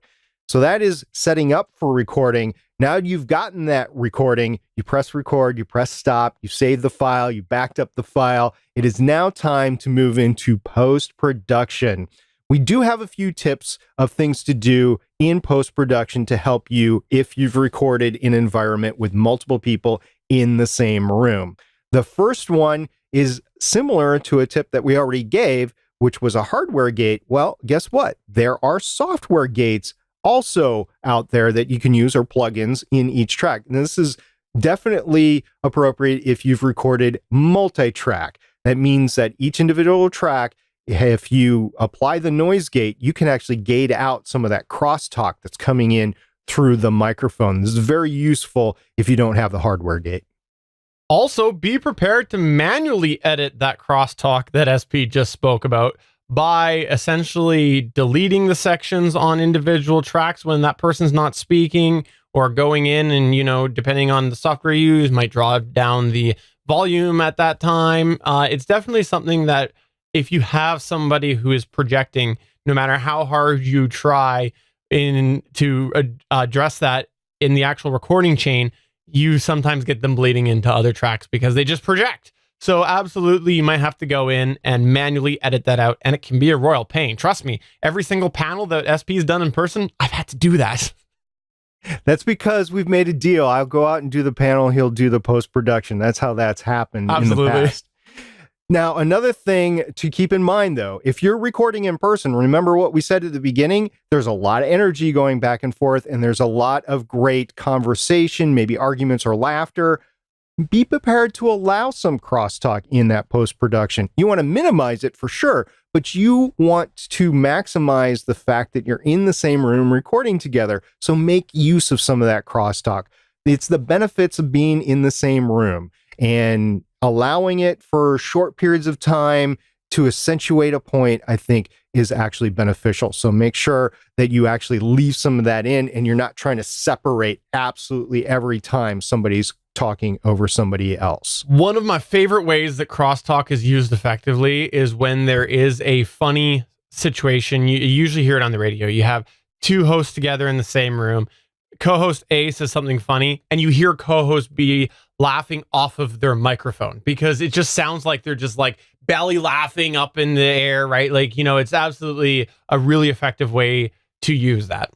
So that is setting up for recording. Now you've gotten that recording, you press record, you press stop, you save the file, you backed up the file. It is now time to move into post-production. We do have a few tips of things to do in post-production to help you if you've recorded in an environment with multiple people in the same room. The first one is similar to a tip that we already gave, which was a hardware gate. Well, guess what? There are software gates also out there that you can use, or plugins in each track. And this is definitely appropriate if you've recorded multi-track. That means that each individual track, if you apply the noise gate, you can actually gate out some of that crosstalk that's coming in through the microphone. This is very useful if you don't have the hardware gate. Also, be prepared to manually edit that crosstalk that SP just spoke about by essentially deleting the sections on individual tracks when that person's not speaking, or going in and, depending on the software you use, might draw down the volume at that time. It's definitely something that if you have somebody who is projecting, no matter how hard you try to address that in the actual recording chain, you sometimes get them bleeding into other tracks because they just project. So absolutely, you might have to go in and manually edit that out, and it can be a royal pain. Trust me, every single panel that SP has done in person, I've had to do that. That's because we've made a deal. I'll go out and do the panel. He'll do the post-production. That's how that's happened in the past. Now, another thing to keep in mind, though, if you're recording in person, remember what we said at the beginning, there's a lot of energy going back and forth, and there's a lot of great conversation, maybe arguments or laughter. Be prepared to allow some crosstalk in that post-production. You want to minimize it for sure, but you want to maximize the fact that you're in the same room recording together. So make use of some of that crosstalk. It's the benefits of being in the same room, and allowing it for short periods of time to accentuate a point, I think, is actually beneficial. So make sure that you actually leave some of that in, and you're not trying to separate absolutely every time somebody's talking over somebody else. One of my favorite ways that crosstalk is used effectively is when there is a funny situation. You usually hear it on the radio. You have two hosts together in the same room. Co-host A says something funny, and you hear co-host B laughing off of their microphone because it just sounds like they're just like belly laughing up in the air, right? Like, you know, it's absolutely a really effective way to use that.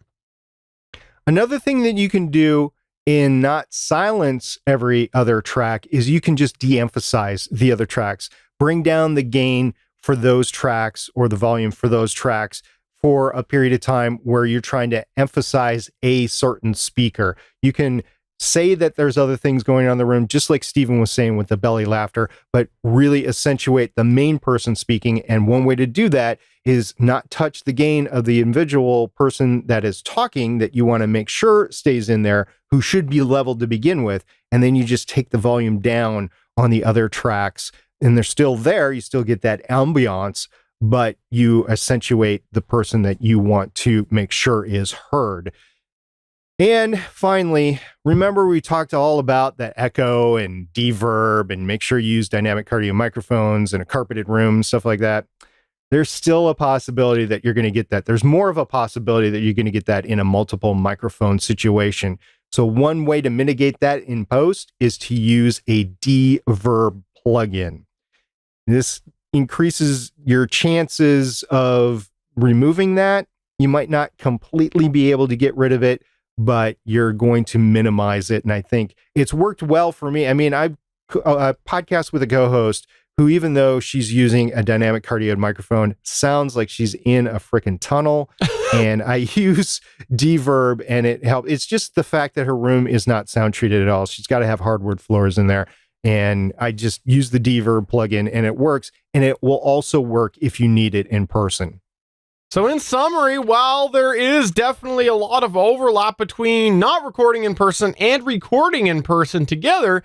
Another thing that you can do in not silence every other track is you can just de-emphasize the other tracks. Bring down the gain for those tracks or the volume for those tracks for a period of time where you're trying to emphasize a certain speaker. You can say that there's other things going on in the room, just like Stephen was saying with the belly laughter, but really accentuate the main person speaking. And one way to do that is not touch the gain of the individual person that is talking that you want to make sure stays in there, who should be leveled to begin with. And then you just take the volume down on the other tracks, and they're still there. You still get that ambiance, but you accentuate the person that you want to make sure is heard. And finally, remember we talked all about that echo and deverb, and make sure you use dynamic cardio microphones in a carpeted room, stuff like that. There's still a possibility that you're going to get that. There's more of a possibility that you're going to get that in a multiple microphone situation. So one way to mitigate that in post is to use a deverb plugin. This increases your chances of removing that. You might not completely be able to get rid of it, but you're going to minimize it. And I think it's worked well for me. I mean, I've a podcast with a co-host who, even though she's using a dynamic cardioid microphone, sounds like she's in a freaking tunnel. And I use deverb, and it helps. It's just the fact that her room is not sound treated at all. She's got to have hardwood floors in there. And I just use the deverb plugin, and it works. And it will also work if you need it in person. So in summary, while there is definitely a lot of overlap between not recording in person and recording in person together,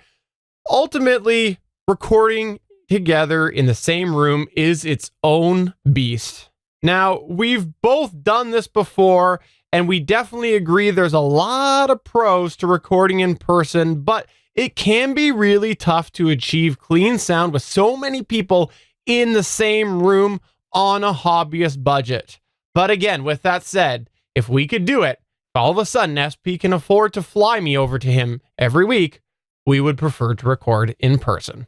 ultimately recording together in the same room is its own beast. Now, we've both done this before, and we definitely agree there's a lot of pros to recording in person, but it can be really tough to achieve clean sound with so many people in the same room on a hobbyist budget. But again, with that said, if we could do it, if all of a sudden SP can afford to fly me over to him every week, we would prefer to record in person.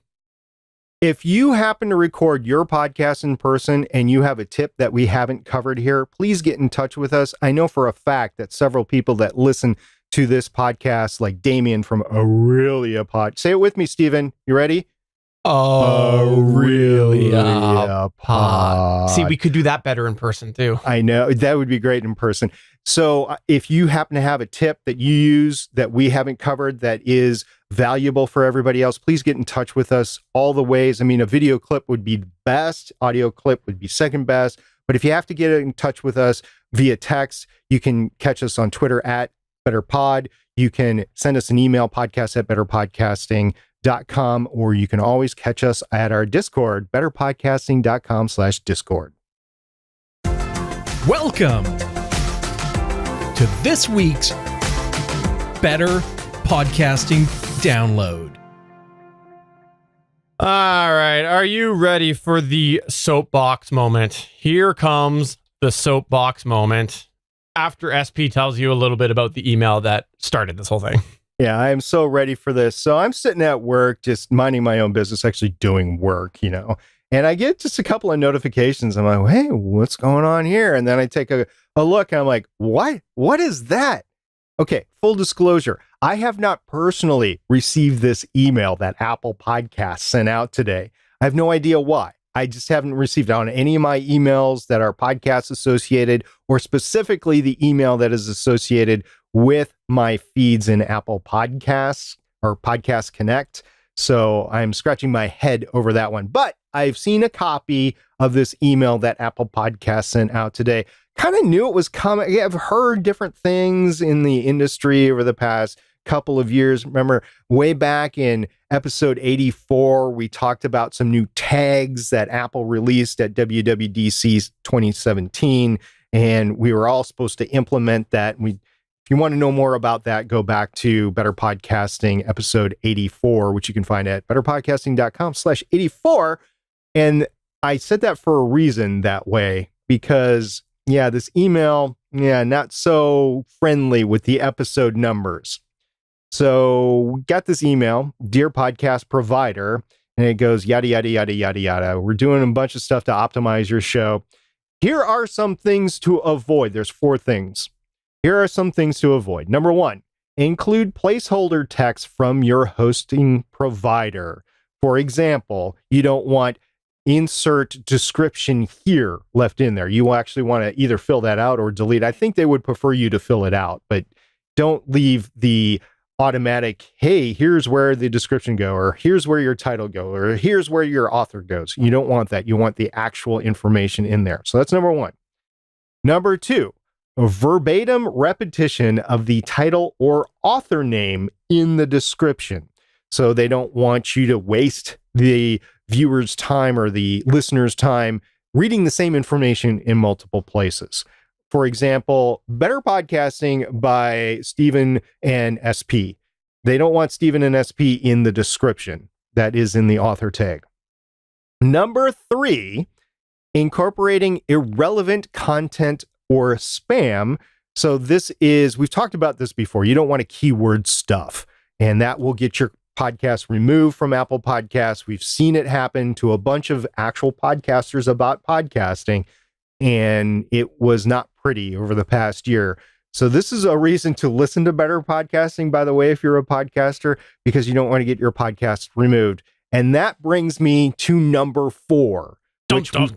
If you happen to record your podcast in person and you have a tip that we haven't covered here, please get in touch with us. I know for a fact that several people that listen to this podcast, like Damien from Aurelia Pod. Say it with me, Stephen. You ready? Aurelia Pod. See, we could do that better in person too. I know, that would be great in person. So if you happen to have a tip that you use that we haven't covered that is valuable for everybody else, please get in touch with us all the ways. I mean, a video clip would be best, audio clip would be second best. But if you have to get in touch with us via text, you can catch us on Twitter at BetterPod. You can send us an email, podcast@betterpodcasting.com, or you can always catch us at our Discord, betterpodcasting.com/Discord. Welcome to this week's Better Podcasting Download. All right, are you ready for the soapbox moment? Here comes the soapbox moment. After SP tells you a little bit about the email that started this whole thing. Yeah, I am so ready for this. So I'm sitting at work, just minding my own business, actually doing work, and I get just a couple of notifications. I'm like, hey, what's going on here? And then I take a look and I'm like, what is that? Okay, full disclosure. I have not personally received this email that Apple Podcasts sent out today. I have no idea why. I just haven't received it on any of my emails that are podcast associated, or specifically the email that is associated with my feeds in Apple Podcasts or Podcast Connect. So I'm scratching my head over that one. But I've seen a copy of this email that Apple Podcasts sent out today. Kind of knew it was coming. I've heard different things in the industry over the past couple of years. Remember, way back in episode 84, we talked about some new tags that Apple released at WWDC 2017, and we were all supposed to implement that. If you want to know more about that, go back to Better Podcasting episode 84, which you can find at betterpodcasting.com/84. And I said that for a reason that way, because this email, not so friendly with the episode numbers. So we got this email, Dear Podcast Provider, and it goes yada, yada, yada, yada, yada. We're doing a bunch of stuff to optimize your show. Here are some things to avoid. There's 4 things. Here are some things to avoid. Number 1, include placeholder text from your hosting provider. For example, you don't want insert description here left in there. You actually want to either fill that out or delete. I think they would prefer you to fill it out, but don't leave the automatic, hey, here's where the description go, or here's where your title go, or here's where your author goes. You don't want that. You want the actual information in there. So that's number 1. Number 2, a verbatim repetition of the title or author name in the description. So they don't want you to waste the viewer's time or the listener's time reading the same information in multiple places. For example, Better Podcasting by Stephen and SP. They don't want Stephen and SP in the description. That is in the author tag. Number 3, incorporating irrelevant content or spam. So we've talked about this before. You don't want to keyword stuff, and that will get your podcast removed from Apple Podcasts. We've seen it happen to a bunch of actual podcasters about podcasting, and it was not pretty over the past year. So this is a reason to listen to Better Podcasting, by the way, if you're a podcaster, because you don't want to get your podcast removed. And that brings me to number 4, which we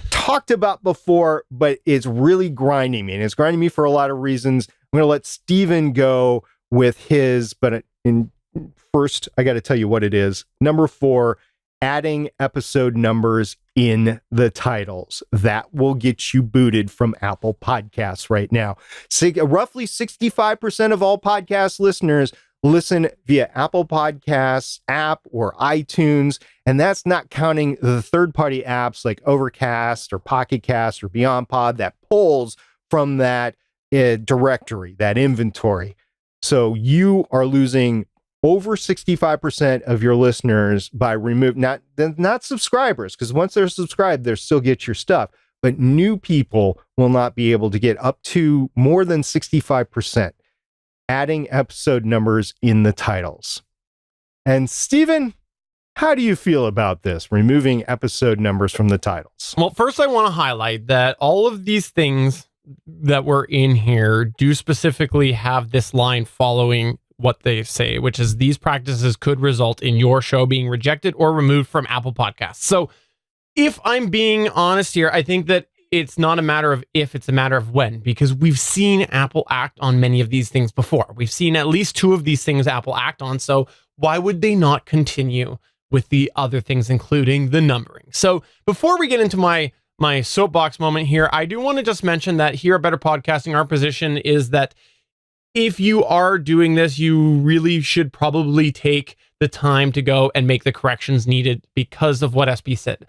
talked about before, but it's really grinding me. And it's grinding me for a lot of reasons. I'm going to let Steven go with his, but first, I got to tell you what it is. Number 4, adding episode numbers in the titles. That will get you booted from Apple Podcasts right now. Roughly 65% of all podcast listeners listen via Apple Podcasts app or iTunes, and that's not counting the third-party apps like Overcast or Pocket Cast or Beyond Pod that pulls from that directory, that inventory. So you are losing over 65% of your listeners by not subscribers, because once they're subscribed, they'll still get your stuff. But new people will not be able to get up to more than 65%. Adding episode numbers in the titles. And Stephen, how do you feel about this, removing episode numbers from the titles? Well, first I want to highlight that all of these things that were in here do specifically have this line following what they say, which is these practices could result in your show being rejected or removed from Apple Podcasts. So if I'm being honest here, I think that it's not a matter of if, it's a matter of when, because we've seen Apple act on many of these things before. We've seen at least 2 of these things Apple act on. So why would they not continue with the other things, including the numbering? So before we get into my soapbox moment here, I do want to just mention that here at Better Podcasting, our position is that if you are doing this, you really should probably take the time to go and make the corrections needed because of what SP said.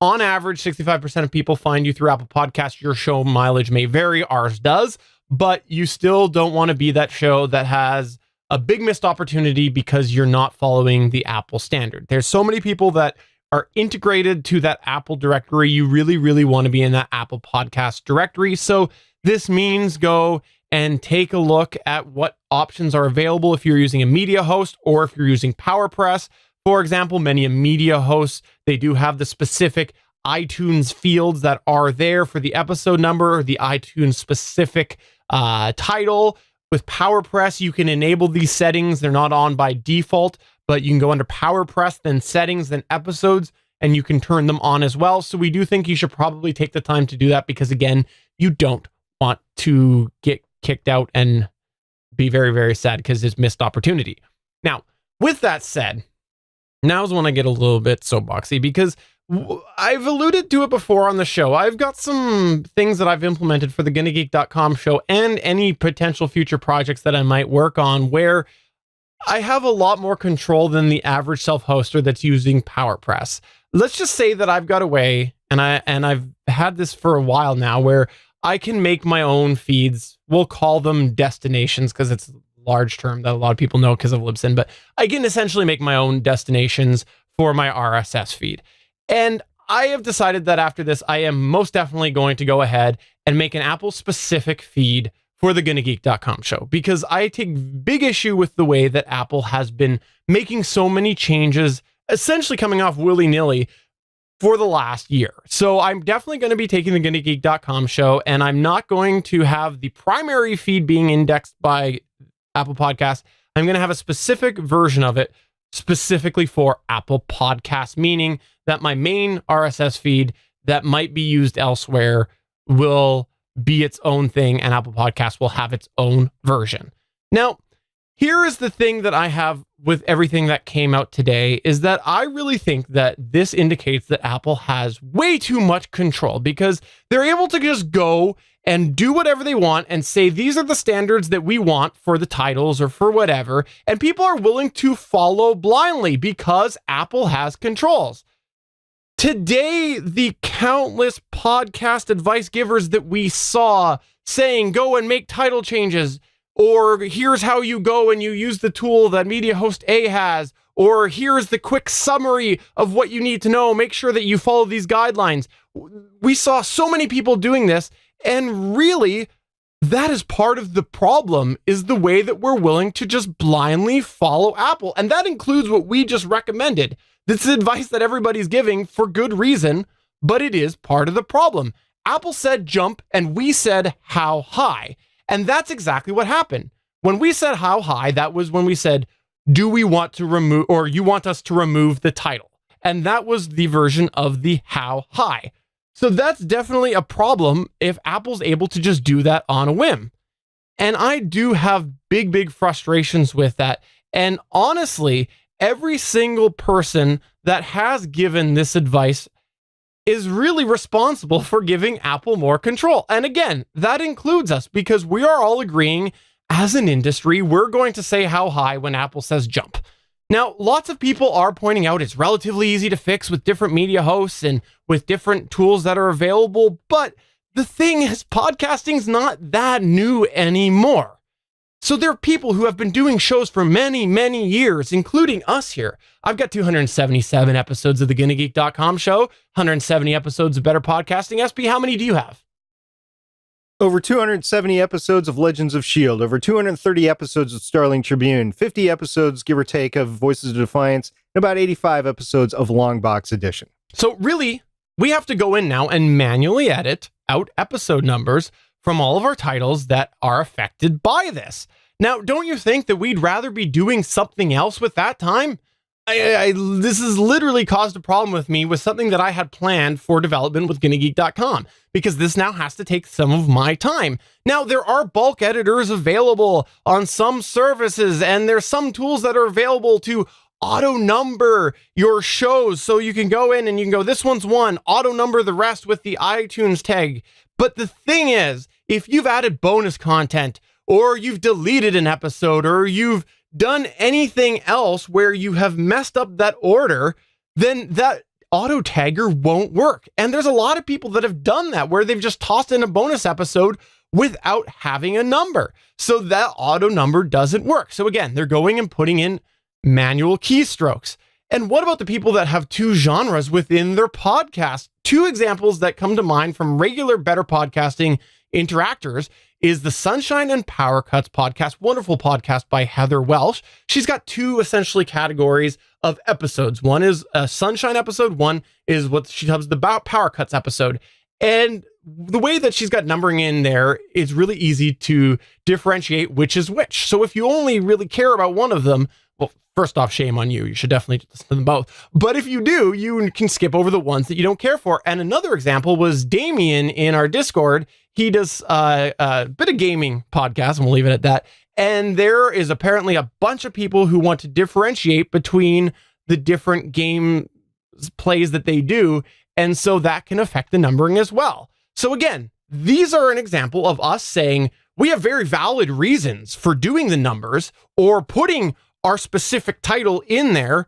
On average, 65% of people find you through Apple Podcasts. Your show mileage may vary, ours does, but you still don't want to be that show that has a big missed opportunity because you're not following the Apple standard. There's so many people that are integrated to that Apple directory. You really, really want to be in that Apple Podcast directory. So this means go and take a look at what options are available if you're using a media host or if you're using PowerPress. For example, many media hosts, they do have the specific iTunes fields that are there for the episode number, or the iTunes specific title. With PowerPress, you can enable these settings. They're not on by default, but you can go under PowerPress, then settings, then episodes, and you can turn them on as well. So we do think you should probably take the time to do that because, again, you don't want to get kicked out and be very, very sad because it's missed opportunity. Now, with that said, now's when I get a little bit soapboxy because I've alluded to it before on the show. I've got some things that I've implemented for the GonnaGeek.com show and any potential future projects that I might work on where I have a lot more control than the average self-hoster that's using PowerPress. Let's just say that I've got a way, and I've had this for a while now, where I can make my own feeds. We'll call them destinations because it's a large term that a lot of people know because of Libsyn, but I can essentially make my own destinations for my RSS feed. And I have decided that after this, I am most definitely going to go ahead and make an Apple-specific feed for the GonnaGeek.com show, because I take big issue with the way that Apple has been making so many changes, essentially coming off willy-nilly for the last year. So I'm definitely going to be taking the GonnaGeek.com show, and I'm not going to have the primary feed being indexed by Apple Podcasts. I'm going to have a specific version of it specifically for Apple Podcasts, meaning that my main RSS feed that might be used elsewhere will be its own thing, and Apple Podcasts will have its own version. Now, here is the thing that I have with everything that came out today is that I really think that this indicates that Apple has way too much control, because they're able to just go and do whatever they want and say, these are the standards that we want for the titles or for whatever. And people are willing to follow blindly because Apple has controls. Today, the countless podcast advice givers that we saw saying, go and make title changes, or here's how you go and you use the tool that Media Host A has, or here's the quick summary of what you need to know. Make sure that you follow these guidelines. We saw so many people doing this, and really, that is part of the problem, is the way that we're willing to just blindly follow Apple. And that includes what we just recommended. This is advice that everybody's giving for good reason, but it is part of the problem. Apple said jump, and we said how high. And that's exactly what happened. When we said how high, that was when we said, do we want to remove, or you want us to remove the title? And that was the version of the how high. So that's definitely a problem if Apple's able to just do that on a whim. And I do have big frustrations with that. And honestly, every single person that has given this advice is really responsible for giving Apple more control. And again, that includes us, because we are all agreeing as an industry, we're going to say how high when Apple says jump. Now, lots of people are pointing out it's relatively easy to fix with different media hosts and with different tools that are available. But the thing is, podcasting's not that new anymore. So there are people who have been doing shows for many years, including us here. I've got 277 episodes of the GonnaGeek.com show, 170 episodes of Better Podcasting. SP, how many do you have? Over 270 episodes of Legends of S.H.I.E.L.D., over 230 episodes of Starling Tribune, 50 episodes, give or take, of Voices of Defiance, and about 85 episodes of Long Box Edition. So really, we have to go in now and manually edit out episode numbers from all of our titles that are affected by this. Now, don't you think that we'd rather be doing something else with that time? This has literally caused a problem with me with something that I had planned for development with GonnaGeek.com, because this now has to take some of my time. Now, there are bulk editors available on some services, and there's some tools that are available to auto number your shows. So you can go in and you can go, this one's one, auto number the rest with the iTunes tag. But the thing is, if you've added bonus content, or you've deleted an episode, or you've done anything else where you have messed up that order, then that auto tagger won't work. And there's a lot of people that have done that, where they've just tossed in a bonus episode without having a number. So that auto number doesn't work. So again, they're going and putting in manual keystrokes. And what about the people that have two genres within their podcast? Two examples that come to mind from regular Better Podcasting interactors is the Sunshine and Power Cuts podcast, wonderful podcast by Heather Welsh. She's got two essentially categories of episodes. One is a Sunshine episode. One is what she dubs the Power Cuts episode. And the way that she's got numbering in there is really easy to differentiate which is which. So if you only really care about one of them, well, first off, shame on you. You should definitely listen to them both. But if you do, you can skip over the ones that you don't care for. And another example was Damien in our Discord. He does a bit of gaming podcast, and we'll leave it at that. And there is apparently a bunch of people who want to differentiate between the different game plays that they do. And so that can affect the numbering as well. So again, these are an example of us saying we have very valid reasons for doing the numbers or putting our specific title in there,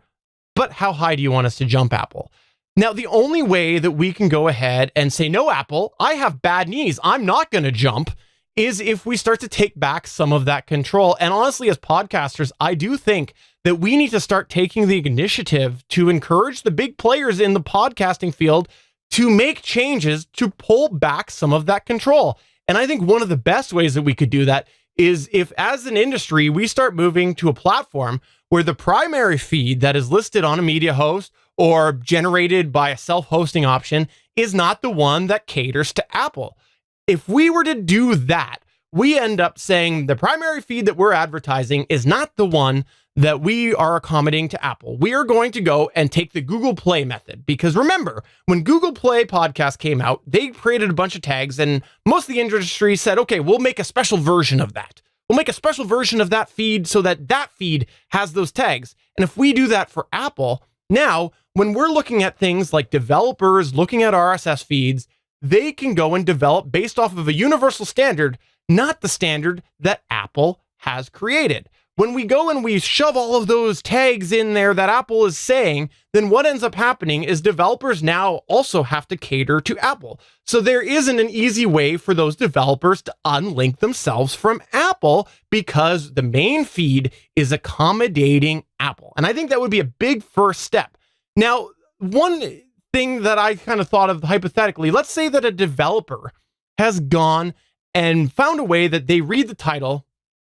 but how high do you want us to jump, Apple? Now, the only way that we can go ahead and say, no, Apple, I have bad knees, I'm not going to jump, is if we start to take back some of that control. And honestly, as podcasters, I do think that we need to start taking the initiative to encourage the big players in the podcasting field to make changes to pull back some of that control. And I think one of the best ways that we could do that is if, as an industry, we start moving to a platform where the primary feed that is listed on a media host or generated by a self-hosting option is not the one that caters to Apple. If we were to do that, we end up saying the primary feed that we're advertising is not the one that we are accommodating to Apple. We are going to go and take the Google Play method, because remember, when Google Play podcast came out, they created a bunch of tags, and most of the industry said, okay, we'll make a special version of that. We'll make a special version of that feed so that that feed has those tags. And if we do that for Apple, now, when we're looking at things like developers looking at RSS feeds, they can go and develop based off of a universal standard, not the standard that Apple has created. When we go and we shove all of those tags in there that Apple is saying, then what ends up happening is developers now also have to cater to Apple. So there isn't an easy way for those developers to unlink themselves from Apple because the main feed is accommodating Apple. And I think that would be a big first step. Now, one thing that I kind of thought of hypothetically, let's say that a developer has gone and found a way that they read the title.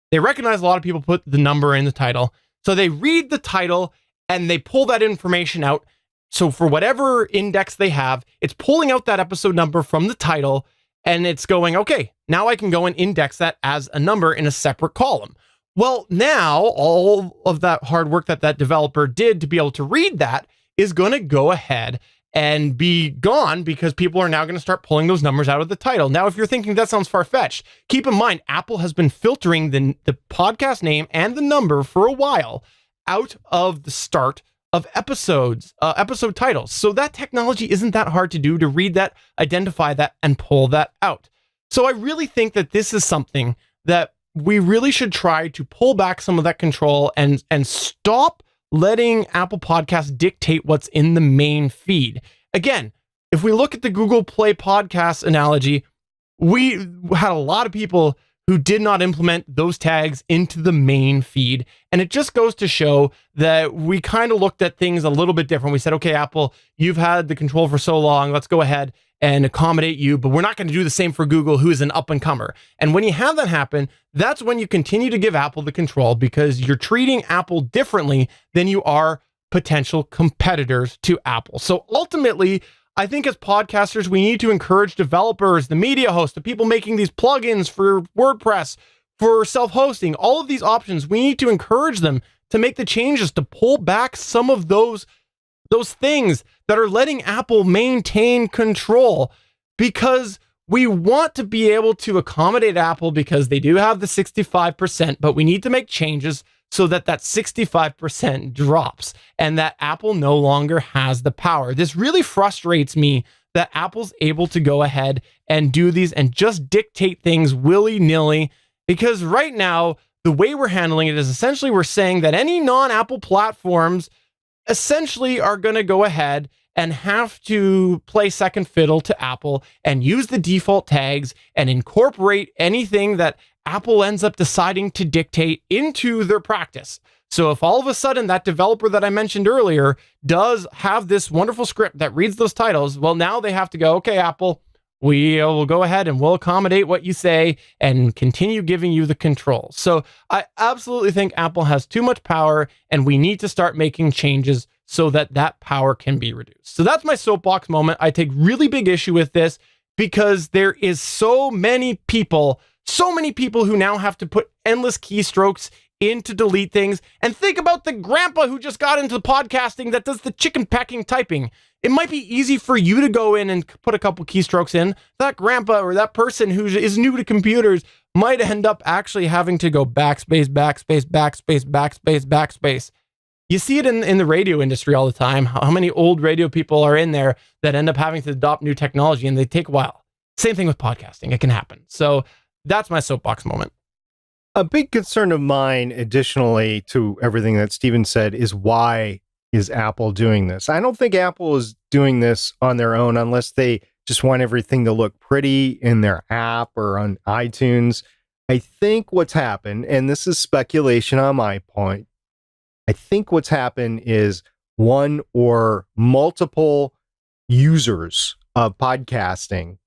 They recognize a lot of people put the number in the title. So they read the title and they pull that information out. So for whatever index they have, it's pulling out that episode number from the title and it's going, okay, now I can go and index that as a number in a separate column. Well, now all of that hard work that that developer did to be able to read that is going to go ahead and be gone because people are now going to start pulling those numbers out of the title. Now, if you're thinking that sounds far-fetched, keep in mind, Apple has been filtering the podcast name and the number for a while out of the start of episode titles. So that technology isn't that hard to do, to read that, identify that, and pull that out. So I really think that this is something that we really should try to pull back some of that control and stop letting Apple Podcasts dictate what's in the main feed. Again, if we look at the Google Play podcast analogy, we had a lot of people who did not implement those tags into the main feed. And it just goes to show that we kind of looked at things a little bit different. We said, okay, Apple, you've had the control for so long. Let's go ahead and accommodate you, but we're not going to do the same for Google, who is an up-and-comer. And when you have that happen, that's when you continue to give Apple the control, because you're treating Apple differently than you are potential competitors to Apple. So ultimately, I think as podcasters, we need to encourage developers, the media hosts, the people making these plugins for WordPress, for self-hosting, all of these options, we need to encourage them to make the changes to pull back some of those things that are letting Apple maintain control, because we want to be able to accommodate Apple because they do have the 65%, but we need to make changes so that that 65% drops and that Apple no longer has the power. This really frustrates me that Apple's able to go ahead and do these and just dictate things willy-nilly, because right now, the way we're handling it is essentially we're saying that any non-Apple platforms essentially are going to go ahead and have to play second fiddle to Apple and use the default tags and incorporate anything that Apple ends up deciding to dictate into their practice. So if all of a sudden that developer that I mentioned earlier does have this wonderful script that reads those titles, well, now they have to go, okay, Apple, We will go ahead and we'll accommodate what you say and continue giving you the controls. So I absolutely think Apple has too much power, and we need to start making changes so that that power can be reduced. So that's my soapbox moment. I take really big issue with this because there is so many people who now have to put endless keystrokes in to delete things. And think about the grandpa who just got into podcasting that does the chicken packing typing. It might be easy for you to go in and put a couple keystrokes in. That grandpa or that person who is new to computers might end up actually having to go backspace, backspace, backspace, backspace, backspace. You see it in the radio industry all the time. How many old radio people are in there that end up having to adopt new technology, and they take a while. Same thing with podcasting. It can happen. So that's my soapbox moment. A big concern of mine, additionally to everything that Steven said, is why is Apple doing this? I don't think Apple is doing this on their own unless they just want everything to look pretty in their app or on iTunes. I think what's happened, and this is speculation on my point, I think what's happened is one or multiple users of podcasting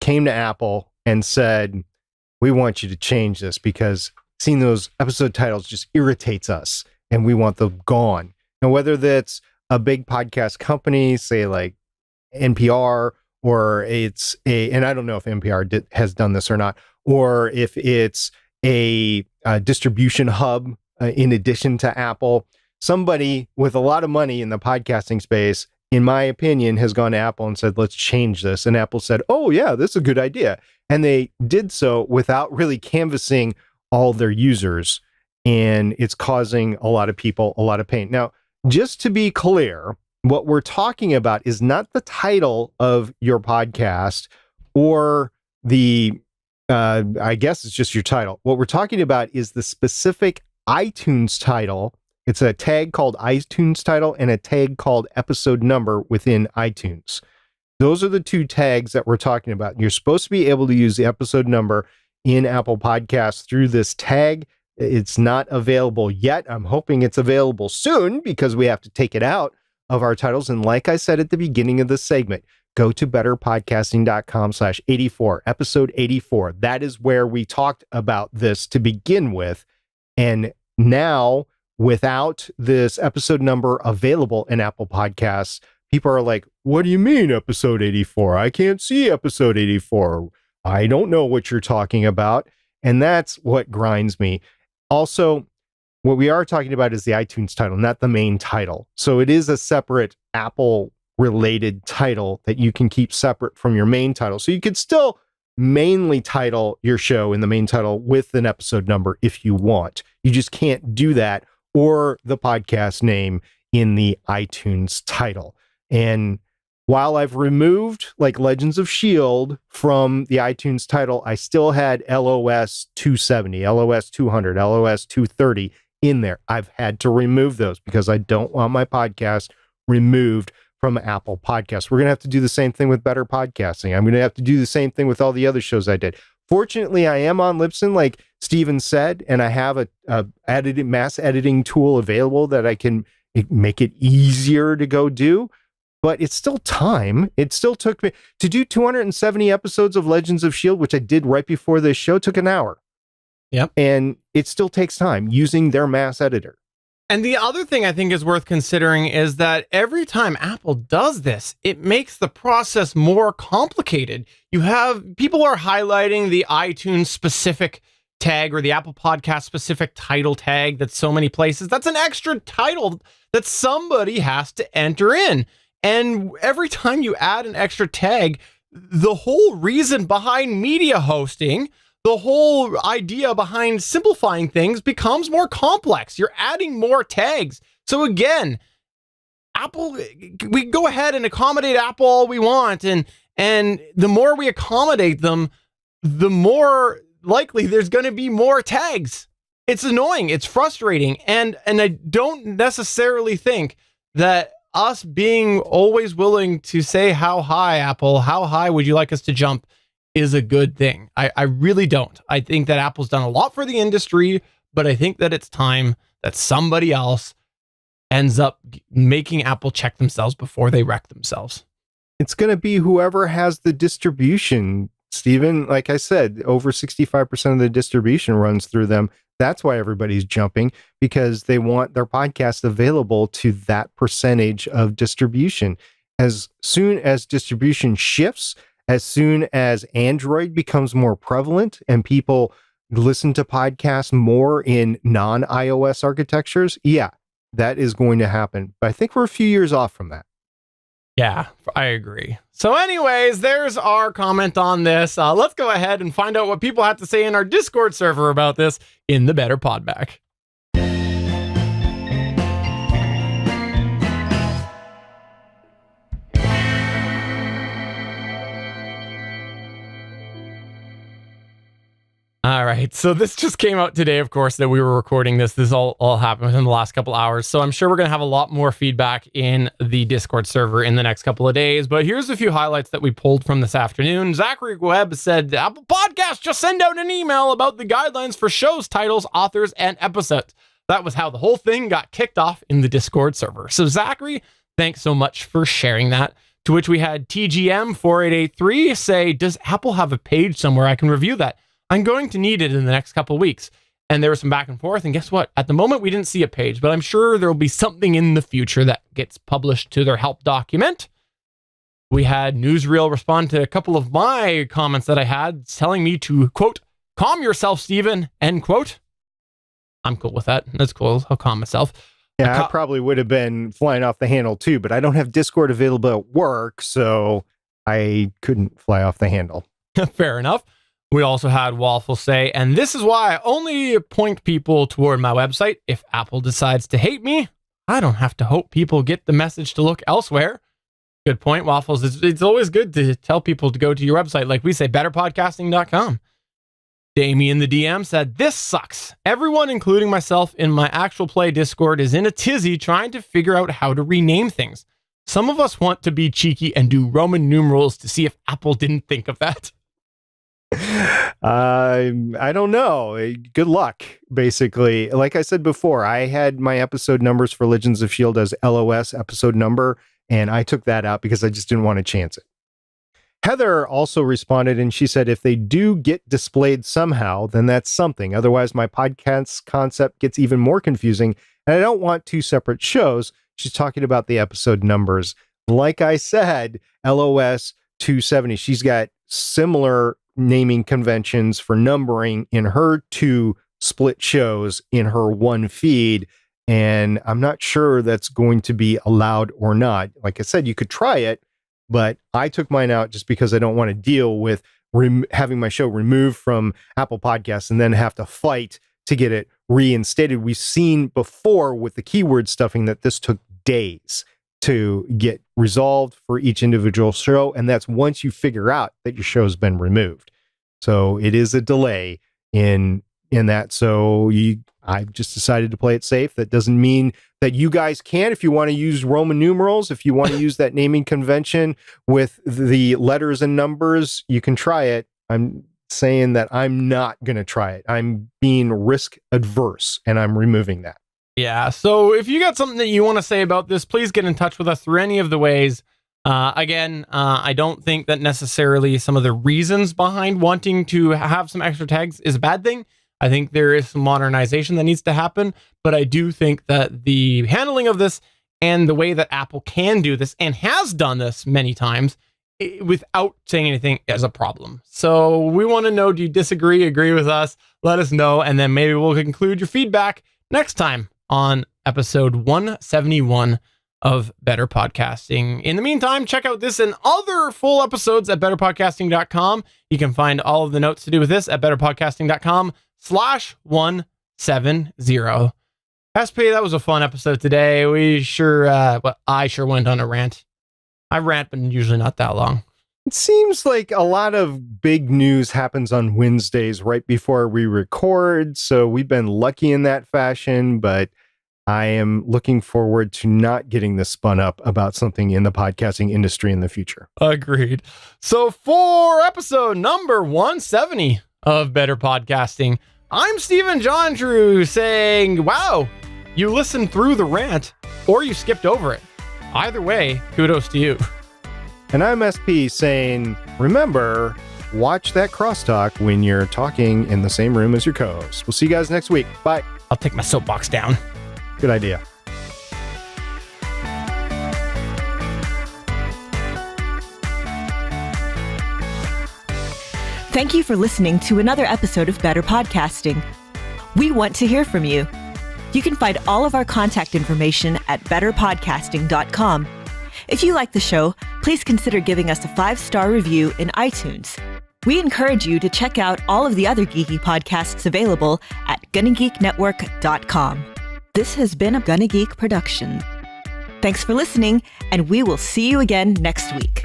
came to Apple and said, we want you to change this because seeing those episode titles just irritates us and we want them gone. Now, whether that's a big podcast company, say like NPR, or it's and I don't know if NPR has done this or not, or if it's a distribution hub in addition to Apple, somebody with a lot of money in the podcasting space, in my opinion, has gone to Apple and said, let's change this. And Apple said, oh yeah, this is a good idea. And they did so without really canvassing all their users. And it's causing a lot of people a lot of pain. Now, just to be clear, what we're talking about is not the title of your podcast or the, I guess it's just your title. What we're talking about is the specific iTunes title. It's a tag called iTunes title and a tag called episode number within iTunes. Those are the two tags that we're talking about. You're supposed to be able to use the episode number in Apple Podcasts through this tag. It's not available yet. I'm hoping it's available soon because we have to take it out of our titles. And like I said at the beginning of this segment, go to betterpodcasting.com/84, episode 84. That is where we talked about this to begin with. And now, without this episode number available in Apple Podcasts, people are like, what do you mean episode 84? I can't see episode 84. I don't know what you're talking about. And that's what grinds me. Also, what we are talking about is the iTunes title, not the main title. So it is a separate Apple-related title that you can keep separate from your main title. So you could still mainly title your show in the main title with an episode number if you want. You just can't do that or the podcast name in the iTunes title. And while I've removed like Legends of S.H.I.E.L.D. from the iTunes title, I still had LOS 270, LOS 200, LOS 230 in there. I've had to remove those because I don't want my podcast removed from Apple Podcasts. We're going to have to do the same thing with Better Podcasting. I'm going to have to do the same thing with all the other shows I did. Fortunately, I am on Libsyn, like Steven said, and I have a mass editing tool available that I can make it easier to go do. But it's still time. It still took me to do 270 episodes of Legends of S.H.I.E.L.D., which I did right before this show, took an hour. Yep. And it still takes time using their mass editor. And the other thing I think is worth considering is that every time Apple does this, it makes the process more complicated. You have people are highlighting the iTunes specific tag or the Apple Podcast specific title tag that's so many places. That's an extra title that somebody has to enter in. And every time you add an extra tag, the whole reason behind media hosting, the whole idea behind simplifying things becomes more complex. You're adding more tags. So again, Apple, we go ahead and accommodate Apple all we want. And the more we accommodate them, the more likely there's going to be more tags. It's annoying. It's frustrating. And I don't necessarily think that us being always willing to say, how high, Apple, how high would you like us to jump, is a good thing. I really don't. I think that Apple's done a lot for the industry, but I think that it's time that somebody else ends up making Apple check themselves before they wreck themselves. It's going to be whoever has the distribution, Stephen. Like I said, over 65% of the distribution runs through them. That's why everybody's jumping, because they want their podcast available to that percentage of distribution. As soon as distribution shifts, as soon as Android becomes more prevalent and people listen to podcasts more in non-iOS architectures, yeah, that is going to happen. But I think we're a few years off from that. Yeah, I agree. So anyways, there's our comment on this. Let's go ahead and find out what people have to say in our Discord server about this in the Better Podback. All right, so this just came out today, of course, that we were recording this. This all happened within the last couple hours. So I'm sure we're going to have a lot more feedback in the Discord server in the next couple of days. But here's a few highlights that we pulled from this afternoon. Zachary Webb said, Apple Podcasts just send out an email about the guidelines for shows, titles, authors, and episodes. That was how the whole thing got kicked off in the Discord server. So Zachary, thanks so much for sharing that. To which we had TGM4883 say, does Apple have a page somewhere I can review that? I'm going to need it in the next couple of weeks. And there was some back and forth. And guess what? At the moment, we didn't see a page, but I'm sure there will be something in the future that gets published to their help document. We had Newsreel respond to a couple of my comments that I had, telling me to, quote, calm yourself, Stephen, end quote. I'm cool with that. That's cool. I'll calm myself. Yeah, I probably would have been flying off the handle too, but I don't have Discord available at work, so I couldn't fly off the handle. Fair enough. We also had Waffle say, and this is why I only point people toward my website. If Apple decides to hate me, I don't have to hope people get the message to look elsewhere. Good point, Waffles. It's always good to tell people to go to your website. Like we say, betterpodcasting.com. Damien the DM said, this sucks. Everyone, including myself in my actual play Discord, is in a tizzy trying to figure out how to rename things. Some of us want to be cheeky and do Roman numerals to see if Apple didn't think of that. I don't know. Good luck, basically. Like I said before, I had my episode numbers for Legends of S.H.I.E.L.D. as LOS episode number, and I took that out because I just didn't want to chance it. Heather also responded, and she said, if they do get displayed somehow, then that's something. Otherwise, my podcast concept gets even more confusing, and I don't want two separate shows. She's talking about the episode numbers. Like I said, LOS 270, she's got similar naming conventions for numbering in her two split shows in her one feed, and I'm not sure that's going to be allowed or not. Like I said, you could try it, but I took mine out just because I don't want to deal with having my show removed from Apple Podcasts and then have to fight to get it reinstated. We've seen before with the keyword stuffing that this took days to get resolved for each individual show, and that's once you figure out that your show's been removed. So it is a delay in that. So I just decided to play it safe. That doesn't mean that you guys can't. If you want to use Roman numerals, if you want to use that naming convention with the letters and numbers, you can try it. I'm saying that I'm not going to try it. I'm being risk adverse, and I'm removing that. Yeah, so if you got something that you want to say about this, please get in touch with us through any of the ways. I don't think that necessarily some of the reasons behind wanting to have some extra tags is a bad thing. I think there is some modernization that needs to happen, but I do think that the handling of this and the way that Apple can do this and has done this many times without saying anything is a problem. So we want to know, do you disagree, agree with us? Let us know, and then maybe we'll conclude your feedback next time on episode 171 of Better Podcasting. In the meantime, check out this and other full episodes at betterpodcasting.com. You can find all of the notes to do with this at betterpodcasting.com/170. SP, that was a fun episode today. I sure went on a rant. I rant, but usually not that long. It seems like a lot of big news happens on Wednesdays right before we record, so we've been lucky in that fashion, but I am looking forward to not getting this spun up about something in the podcasting industry in the future. Agreed. So for episode number 170 of Better Podcasting, I'm Stephen Jondrew saying, wow, you listened through the rant or you skipped over it. Either way, kudos to you. And I'm SP saying, remember, watch that crosstalk when you're talking in the same room as your co-host. We'll see you guys next week. Bye. I'll take my soapbox down. Good idea. Thank you for listening to another episode of Better Podcasting. We want to hear from you. You can find all of our contact information at betterpodcasting.com. If you like the show, please consider giving us a 5-star review in iTunes. We encourage you to check out all of the other geeky podcasts available at GonnaGeekNetwork.com. This has been a GonnaGeek production. Thanks for listening, and we will see you again next week.